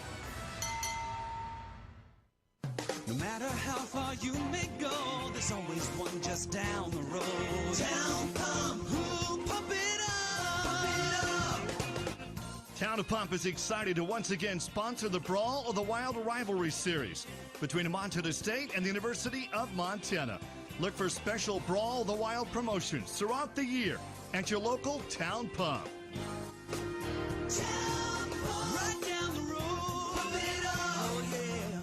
No matter how far you may go, there's always one just down the road. Town Pump, who pump it up, pump it up. Town of Pump is excited to once again sponsor the Brawl of the Wild Rivalry Series between Montana State and the University of Montana. Look for special Brawl of the Wild promotions throughout the year at your local Town Pump. Town Pump, right down the road, pump it up, oh yeah.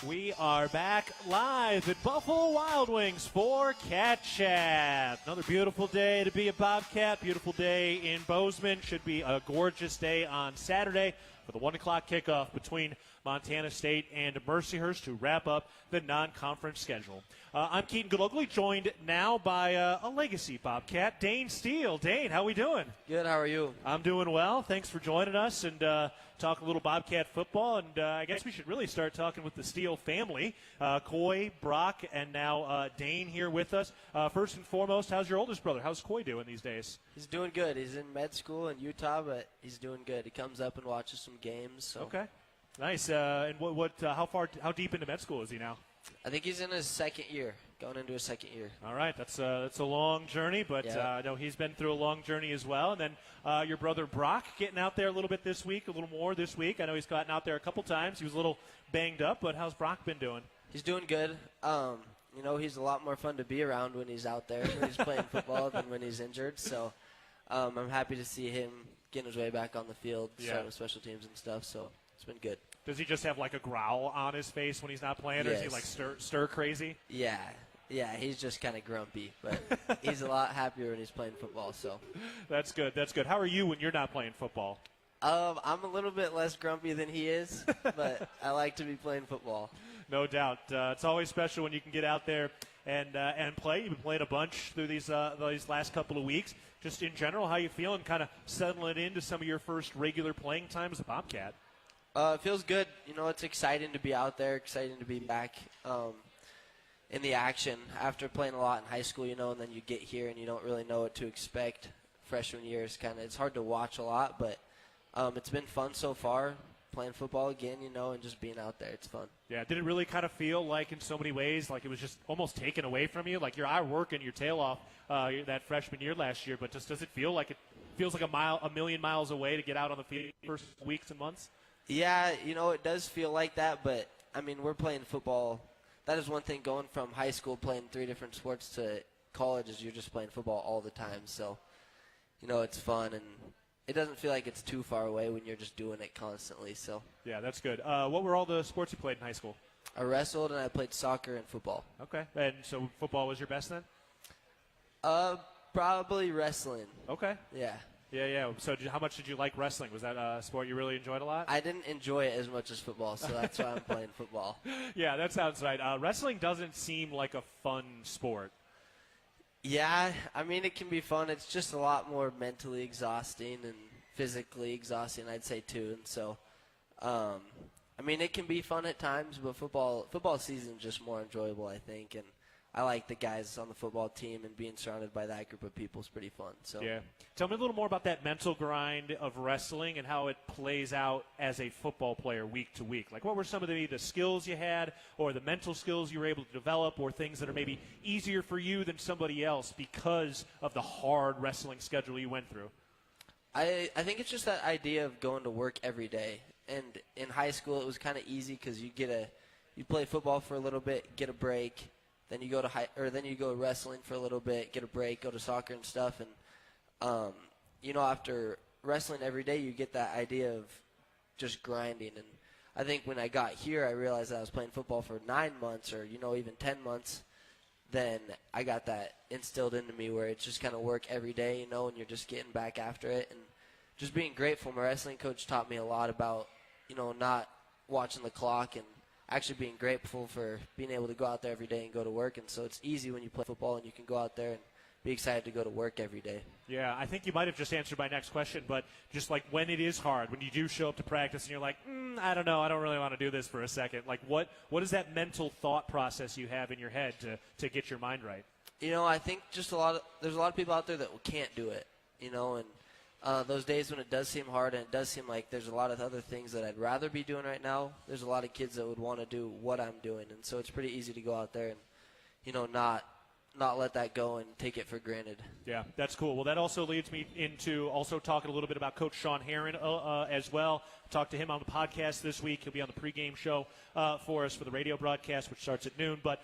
We are back live at Buffalo Wild Wings for Cat Chat. Another beautiful day to be a Bobcat. Beautiful day in Bozeman. Should be a gorgeous day on Saturday for the 1 o'clock kickoff between Montana State and Mercyhurst to wrap up the non-conference schedule. I'm Keaton Gillogly, joined now by a legacy Bobcat, Dane Steel. Dane, how we doing? Good, how are you? I'm doing well. Thanks for joining us and talk a little Bobcat football. And I guess we should really start talking with the Steel family. Coy, Brock, and now Dane here with us. First and foremost, how's your oldest brother? How's Coy doing these days? He's doing good. He's in med school in Utah, but he's doing good. He comes up and watches some games. So. Okay. Nice. And how deep into med school is he now? I think he's in his second year, going into his second year. All right, that's a long journey, but yeah. I know he's been through a long journey as well. And then your brother Brock getting out there a little bit this week, a little more this week. I know he's gotten out there a couple times. He was a little banged up, but how's Brock been doing? He's doing good. He's a lot more fun to be around when he's out there, when he's playing football than when he's injured. So I'm happy to see him getting his way back on the field, starting with special teams and stuff. So it's been good. Does he just have like a growl on his face when he's not playing, or is he like stir crazy? Yeah, he's just kind of grumpy, but he's a lot happier when he's playing football. So that's good. That's good. How are you when you're not playing football? I'm a little bit less grumpy than he is, but I like to be playing football. No doubt. It's always special when you can get out there and play. You've been playing a bunch through these last couple of weeks. Just in general, how you feeling? Kind of settling into some of your first regular playing time as a Bobcat. It feels good. It's exciting to be out there, exciting to be back in the action after playing a lot in high school, and then you get here and you don't really know what to expect. Freshman year is it's hard to watch a lot, but it's been fun so far, playing football again, and just being out there. It's fun. Yeah, did it really kind of feel like in so many ways, like it was just almost taken away from you? Like you're out working your tail off that freshman year last year, but just does it feel like it feels like a million miles away to get out on the field first weeks and months? Yeah, it does feel like that, but, we're playing football. That is one thing, going from high school playing 3 different sports to college is you're just playing football all the time. So, it's fun, and it doesn't feel like it's too far away when you're just doing it constantly. So yeah, that's good. What were all the sports you played in high school? I wrestled, and I played soccer and football. Okay. And so football was your best then? Probably wrestling. Okay. Yeah. Yeah. So how much did you like wrestling? Was that a sport you really enjoyed a lot? I didn't enjoy it as much as football, so that's why I'm playing football. Yeah, that sounds right. Wrestling doesn't seem like a fun sport. Yeah, it can be fun. It's just a lot more mentally exhausting and physically exhausting, I'd say, too. And so, it can be fun at times, but football season is just more enjoyable, I think. And I like the guys on the football team, and being surrounded by that group of people is pretty fun. So yeah. Tell me a little more about that mental grind of wrestling and how it plays out as a football player week to week. Like, what were some of the skills you had, or the mental skills you were able to develop, or things that are maybe easier for you than somebody else because of the hard wrestling schedule you went through? I think it's just that idea of going to work every day. And in high school, it was kind of easy because you play football for a little bit, get a break. Then you go wrestling for a little bit, get a break, go to soccer and stuff, and after wrestling every day, you get that idea of just grinding. And I think when I got here, I realized that I was playing football for 9 months, or even 10 months. Then I got that instilled into me where it's just kind of work every day, and you're just getting back after it, and just being grateful. My wrestling coach taught me a lot about not watching the clock and actually being grateful for being able to go out there every day and go to work. And so it's easy when you play football and you can go out there and be excited to go to work every day. Yeah, I think you might have just answered my next question, but just like when it is hard, when you do show up to practice and you're like, I don't know, I don't really want to do this for a second. Like what is that mental thought process you have in your head to get your mind right? I think just there's a lot of people out there that can't do it, and those days when it does seem hard and it does seem like there's a lot of other things that I'd rather be doing right now, there's a lot of kids that would want to do what I'm doing. And so it's pretty easy to go out there and, not let that go and take it for granted. Yeah, that's cool. Well, that also leads me into also talking a little bit about Coach Sean Herron as well. Talked to him on the podcast this week. He'll be on the pregame show for us for the radio broadcast, which starts at noon. But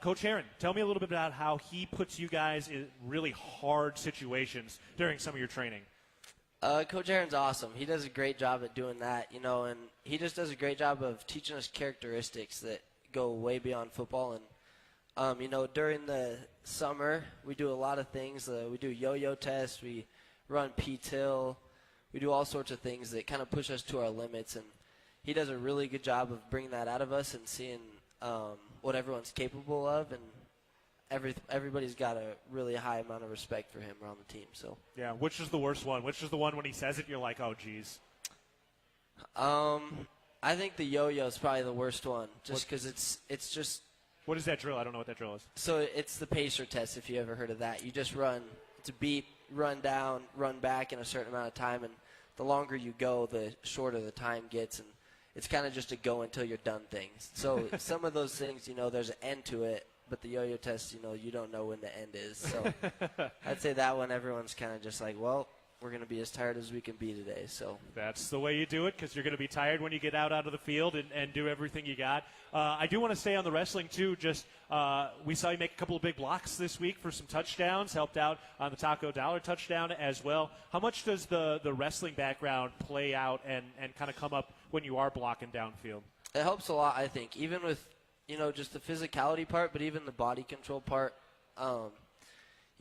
Coach Herron, tell me a little bit about how he puts you guys in really hard situations during some of your training. Coach Aaron's awesome. He does a great job at doing that, and he just does a great job of teaching us characteristics that go way beyond football. And, during the summer, we do a lot of things. We do yo-yo tests. We run P-Till. We do all sorts of things that kind of push us to our limits. And he does a really good job of bringing that out of us and seeing what everyone's capable of. And everybody's got a really high amount of respect for him around the team. So yeah, which is the worst one? Which is the one when he says it, you're like, oh, geez? I think the yo-yo is probably the worst one, just because it's just. What is that drill? I don't know what that drill is. So it's the pacer test, if you ever heard of that. You just run. It's a beat, run down, run back in a certain amount of time, and the longer you go, the shorter the time gets, and it's kind of just a go until you're done things. So some of those things, there's an end to it, but the yo-yo test, you don't know when the end is. So I'd say that one, everyone's kind of just like, well, we're going to be as tired as we can be today. So that's the way you do it, because you're going to be tired when you get out of the field and do everything you got. I do want to stay on the wrestling, too. Just we saw you make a couple of big blocks this week for some touchdowns, helped out on the Taco Dollar touchdown as well. How much does the wrestling background play out and kind of come up when you are blocking downfield? It helps a lot, I think, even with, just the physicality part, but even the body control part.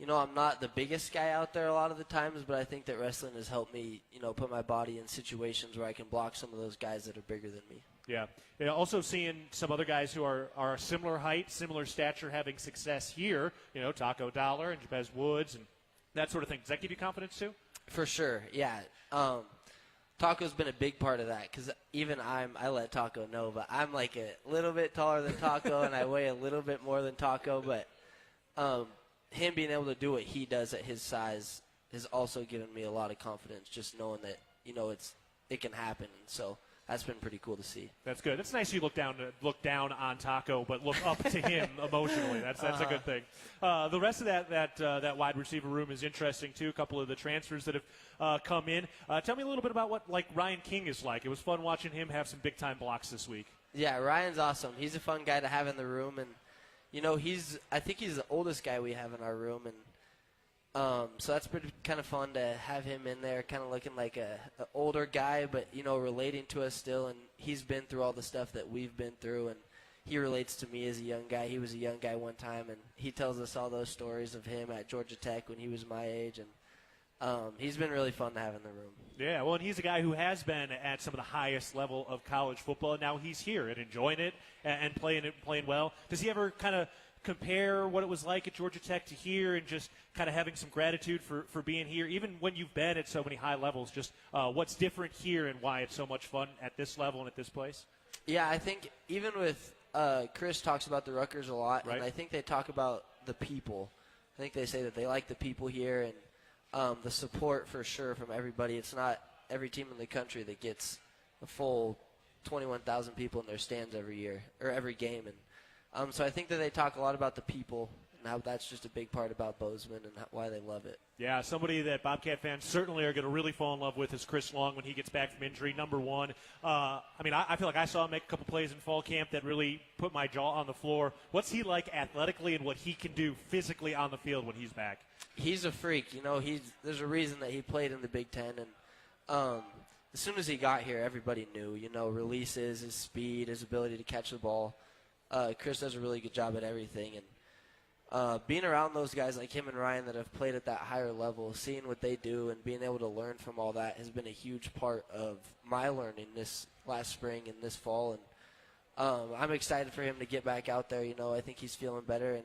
I'm not the biggest guy out there a lot of the times, but I think that wrestling has helped me, put my body in situations where I can block some of those guys that are bigger than me. Yeah. Also seeing some other guys who are a similar height, similar stature having success here, Taco Dollar and Jabez Woods and that sort of thing. Does that give you confidence too? For sure, yeah. Taco's been a big part of that, because even I let Taco know, but I'm like a little bit taller than Taco and I weigh a little bit more than Taco, but him being able to do what he does at his size has also given me a lot of confidence, just knowing that, it can happen. And so that's been pretty cool to see. That's good. It's nice you look down on Taco, but look up to him emotionally. That's a good thing. The rest of that wide receiver room is interesting too. A couple of the transfers that have come in. Tell me a little bit about what Ryan King is like. It was fun watching him have some big time blocks this week. Yeah, Ryan's awesome. He's a fun guy to have in the room, and I think he's the oldest guy we have in our room, and so that's pretty kind of fun to have him in there, kind of looking like an older guy, but relating to us still. And he's been through all the stuff that we've been through, and he relates to me as a young guy. He was a young guy one time, and he tells us all those stories of him at Georgia Tech when he was my age, and he's been really fun to have in the room. Yeah, well, and he's a guy who has been at some of the highest level of college football, and now he's here and enjoying it and playing well. Does he ever kind of compare what it was like at Georgia Tech to here, and just kind of having some gratitude for being here, even when you've been at so many high levels, just what's different here and why it's so much fun at this level and at this place? Yeah, I think even with Chris talks about the Rutgers a lot, right. And I think they talk about the people. I think they say that they like the people here and the support for sure from everybody. It's not every team in the country that gets a full 21,000 people in their stands every year or every game, and so I think that they talk a lot about the people and how that's just a big part about Bozeman and why they love it. Yeah, somebody that Bobcat fans certainly are going to really fall in love with is Chris Long when he gets back from injury, number one. I feel like I saw him make a couple plays in fall camp that really put my jaw on the floor. What's he like athletically and what he can do physically on the field when he's back? He's a freak. There's a reason that he played in the Big Ten, and as soon as he got here, everybody knew, releases, his speed, his ability to catch the ball. Chris does a really good job at everything, and being around those guys like him and Ryan that have played at that higher level, seeing what they do and being able to learn from all that has been a huge part of my learning this last spring and this fall, and I'm excited for him to get back out there. I think he's feeling better, and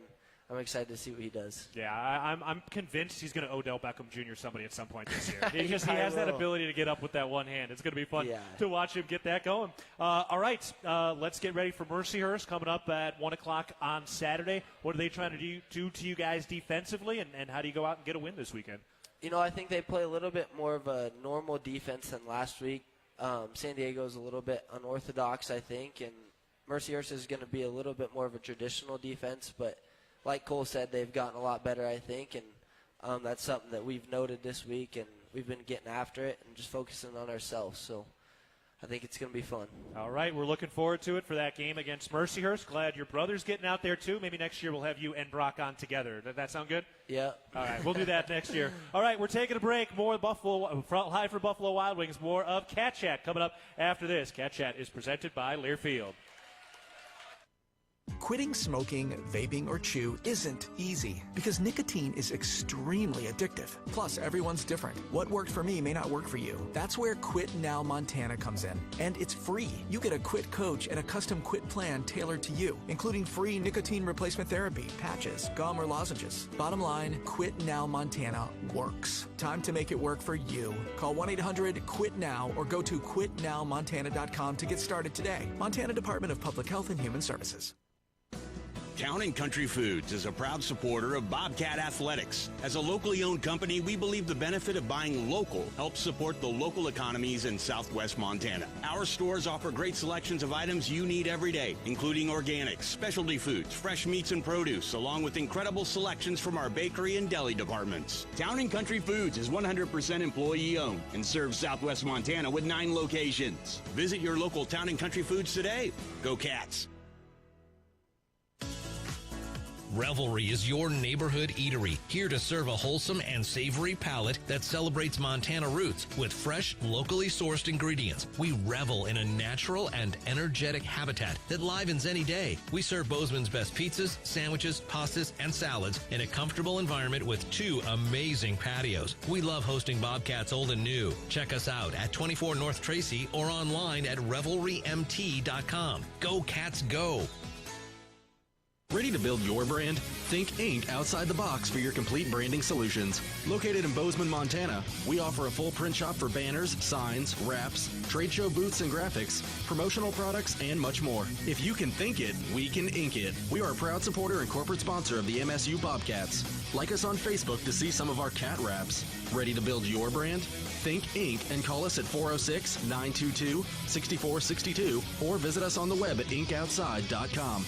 I'm excited to see what he does. Yeah, I'm convinced he's going to Odell Beckham Jr. somebody at some point this year. He has that ability to get up with that one hand. It's going to be fun to watch him get that going. All right, let's get ready for Mercyhurst coming up at 1 o'clock on Saturday. What are they trying to do to you guys defensively, and how do you go out and get a win this weekend? I think they play a little bit more of a normal defense than last week. San Diego's a little bit unorthodox, I think, and Mercyhurst is going to be a little bit more of a traditional defense, but like Cole said, they've gotten a lot better, I think, and that's something that we've noted this week, and we've been getting after it and just focusing on ourselves. So I think it's going to be fun. All right, we're looking forward to it for that game against Mercyhurst. Glad your brother's getting out there, too. Maybe next year we'll have you and Brock on together. Does that sound good? Yeah. All right, we'll do that next year. All right, we're taking a break. More live for Buffalo Wild Wings. More of Cat Chat coming up after this. Cat Chat is presented by Learfield. Quitting smoking, vaping, or chew isn't easy because nicotine is extremely addictive. Plus, everyone's different. What worked for me may not work for you. That's where Quit Now Montana comes in. And it's free. You get a quit coach and a custom quit plan tailored to you, including free nicotine replacement therapy, patches, gum, or lozenges. Bottom line, Quit Now Montana works. Time to make it work for you. Call 1-800-QUIT-NOW or go to quitnowmontana.com to get started today. Montana Department of Public Health and Human Services. Town & Country Foods is a proud supporter of Bobcat Athletics. As a locally owned company, we believe the benefit of buying local helps support the local economies in southwest Montana. Our stores offer great selections of items you need every day, including organics, specialty foods, fresh meats and produce, along with incredible selections from our bakery and deli departments. Town & Country Foods is 100% employee-owned and serves southwest Montana with 9 locations. Visit your local Town & Country Foods today. Go Cats! Revelry is your neighborhood eatery, here to serve a wholesome and savory palate that celebrates Montana roots with fresh, locally sourced ingredients. We revel in a natural and energetic habitat that livens any day. We serve Bozeman's best pizzas, sandwiches, pastas, and salads in a comfortable environment with 2 amazing patios. We love hosting Bobcats old and new. Check us out at 24 North Tracy or online at revelrymt.com. Go Cats, go! Ready to build your brand? Think Inc. outside the box for your complete branding solutions. Located in Bozeman, Montana, we offer a full print shop for banners, signs, wraps, trade show booths and graphics, promotional products, and much more. If you can think it, we can ink it. We are a proud supporter and corporate sponsor of the MSU Bobcats. Like us on Facebook to see some of our cat wraps. Ready to build your brand? Think Inc. and call us at 406-922-6462 or visit us on the web at inkoutside.com.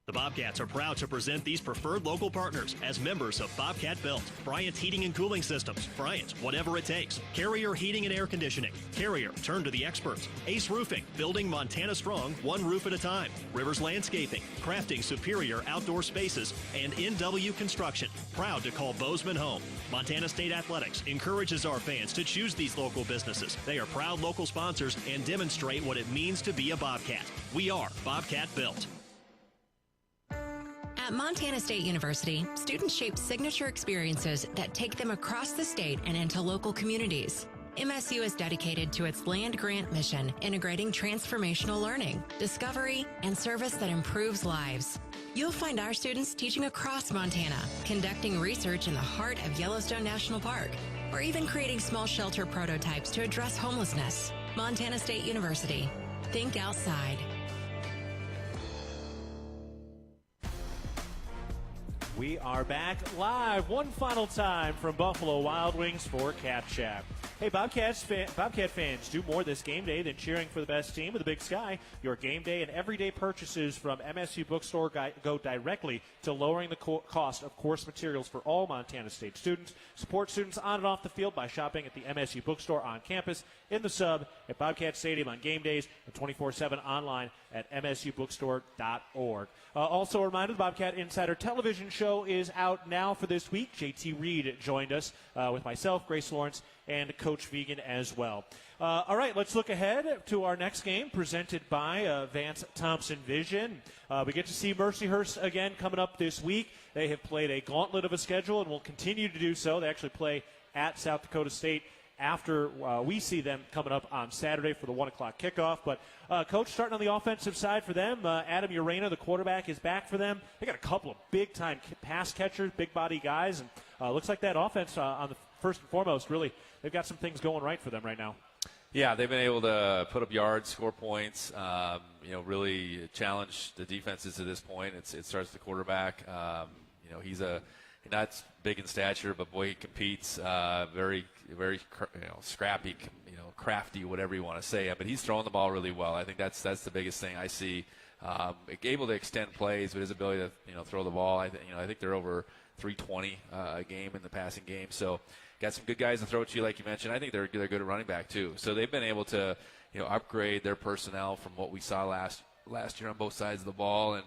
The Bobcats are proud to present these preferred local partners as members of Bobcat Built, Bryant Heating and Cooling Systems, Bryant, whatever it takes, Carrier Heating and Air Conditioning, Carrier, turn to the experts, Ace Roofing, building Montana strong, one roof at a time, Rivers Landscaping, crafting superior outdoor spaces, and NW Construction, proud to call Bozeman home. Montana State Athletics encourages our fans to choose these local businesses. They are proud local sponsors and demonstrate what it means to be a Bobcat. We are Bobcat Built. At Montana State University, students shape signature experiences that take them across the state and into local communities. MSU is dedicated to its land grant mission, integrating transformational learning, discovery, and service that improves lives. You'll find our students teaching across Montana, conducting research in the heart of Yellowstone National Park, or even creating small shelter prototypes to address homelessness. Montana State University. Think outside. We are back live one final time from Buffalo Wild Wings for Cat Chat. Hey, Bobcat fans, do more this game day than cheering for the best team with the Big Sky. Your game day and everyday purchases from MSU Bookstore go directly to lowering the cost of course materials for all Montana State students. Support students on and off the field by shopping at the MSU Bookstore on campus, in the sub, at Bobcat Stadium on game days, and 24/7 online at msubookstore.org. Also a reminder, the Bobcat Insider television show is out now for this week. JT Reed joined us with myself, Grace Lawrence, and Coach Vigen as well. All right, let's look ahead to our next game presented by Vance Thompson Vision. We get to see Mercyhurst again coming up this week. They have played a gauntlet of a schedule and will continue to do so. They actually play at South Dakota State after we see them coming up on Saturday for the 1 o'clock kickoff. But, Coach, starting on the offensive side for them, Adam Urena, the quarterback, is back for them. They got a couple of big-time pass catchers, big-body guys, and looks like that offense on the first and foremost, really, they've got some things going right for them right now. Yeah, they've been able to put up yards, score points, really challenge the defenses to this point. It starts the quarterback. He's not big in stature, but boy, he competes. Very scrappy, crafty, whatever you want to say. But he's throwing the ball really well. I think that's the biggest thing I see. Able to extend plays, but his ability to throw the ball. I think they're over 320 a game in the passing game. So, got some good guys to throw at you, like you mentioned. I think they're good at running back too. So they've been able to, upgrade their personnel from what we saw last year on both sides of the ball. And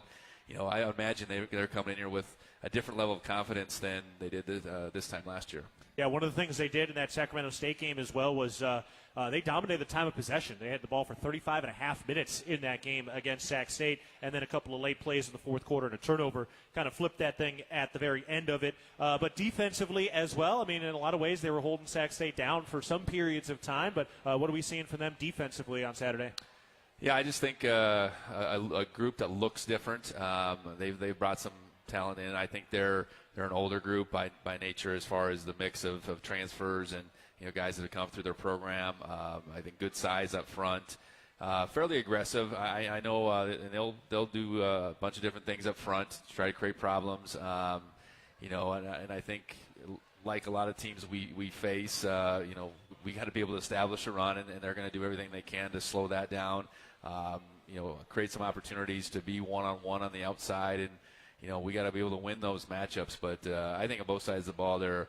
I imagine they're coming in here with a different level of confidence than they did this time last year. Yeah, one of the things they did in that Sacramento State game as well was they dominated the time of possession. They had the ball for 35 and a half minutes in that game against Sac State, and then a couple of late plays in the fourth quarter and a turnover kind of flipped that thing at the very end of it. But defensively as well, I mean, in a lot of ways they were holding Sac State down for some periods of time. But what are we seeing from them defensively on Saturday? Yeah, I just think a group that looks different. They've brought some talent in. I think they're an older group by nature as far as the mix of transfers and guys that have come through their program. I think good size up front, fairly aggressive. I know and they'll do a bunch of different things up front to try to create problems. And I think like a lot of teams we face, we got to be able to establish a run, and they're going to do everything they can to slow that down. Create some opportunities to be one-on-one on the outside, and we got to be able to win those matchups. But I think on both sides of the ball, they're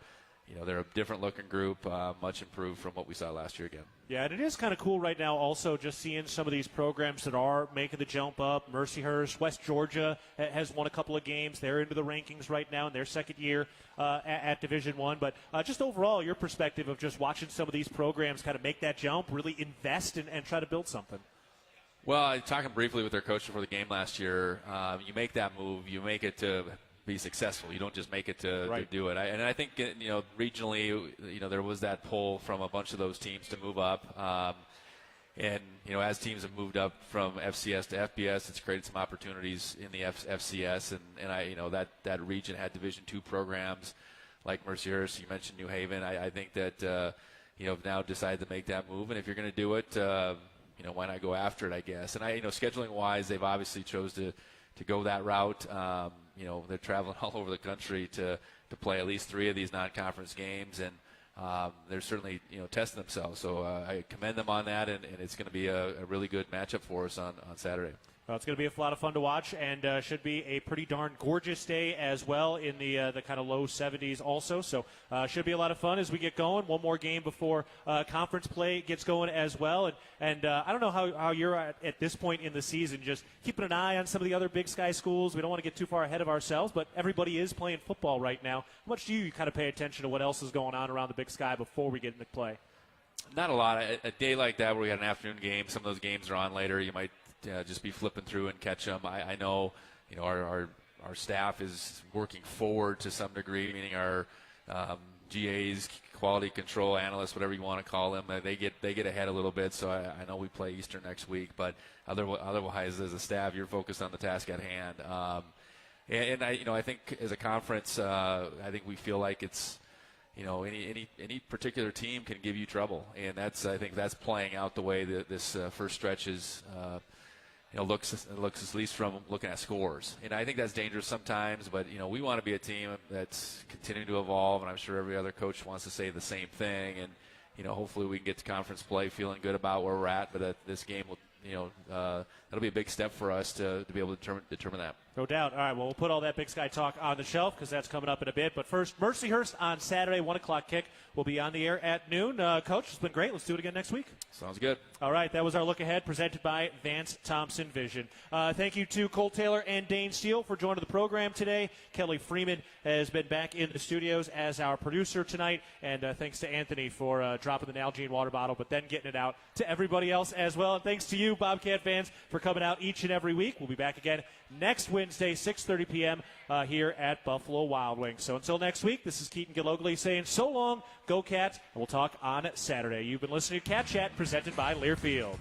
a different-looking group, much improved from what we saw last year again. Yeah, and it is kind of cool right now also just seeing some of these programs that are making the jump up. Mercyhurst, West Georgia has won a couple of games. They're into the rankings right now in their second year at Division I. But just overall, your perspective of just watching some of these programs kind of make that jump, really invest and try to build something. Well, talking briefly with their coach before the game last year, you make that move, you make it to be successful. You don't just make it to do it. And I think regionally, there was that pull from a bunch of those teams to move up. And as teams have moved up from FCS to FBS, it's created some opportunities in the FCS. And that region had Division II programs like Mercyhurst. You mentioned New Haven. I think that have now decided to make that move. And if you're going to do it, why not go after it, I guess. And scheduling wise, they've obviously chose to go that route. They're traveling all over the country to play at least 3 of these non-conference games, and they're certainly testing themselves. So I commend them on that, and it's going to be a really good matchup for us on Saturday. Well, it's going to be a lot of fun to watch, and should be a pretty darn gorgeous day as well in the kind of low 70s also. So should be a lot of fun as we get going. One more game before conference play gets going as well. And I don't know how you're at this point in the season, just keeping an eye on some of the other Big Sky schools. We don't want to get too far ahead of ourselves, but everybody is playing football right now. How much do you kind of pay attention to what else is going on around the Big Sky before we get into play? Not a lot. A day like that where we got an afternoon game, some of those games are on later. You might just be flipping through and catch them. I know, our staff is working forward to some degree, meaning our GAs, quality control analysts, whatever you want to call them. They get ahead a little bit. So I know we play Eastern next week, but otherwise, as a staff, you're focused on the task at hand. And I think as a conference, I think we feel like it's. Any particular team can give you trouble, and I think that's playing out the way that this first stretch is. Looks at least from looking at scores. And I think that's dangerous sometimes, but, we want to be a team that's continuing to evolve, and I'm sure every other coach wants to say the same thing. And, hopefully we can get to conference play feeling good about where we're at, but this game will, that'll be a big step for us to be able to determine that. No doubt. All right, well, we'll put all that Big Sky talk on the shelf because that's coming up in a bit. But first, Mercyhurst on Saturday, 1 o'clock kick. We'll be on the air at noon. Coach, it's been great. Let's do it again next week. Sounds good. All right, that was our look ahead presented by Vance Thompson Vision. Thank you to Cole Taylor and Dane Steel for joining the program today. Kelly Freeman has been back in the studios as our producer tonight. And thanks to Anthony for dropping the Nalgene water bottle, but then getting it out to everybody else as well. And thanks to you, Bobcat fans, for coming out each and every week. We'll be back again next Wednesday, 6:30 p.m. Here at Buffalo Wild Wings. So until next week, this is Keaton Gillogly saying so long, go Cats, and we'll talk on Saturday. You've been listening to Cat Chat presented by Learfield.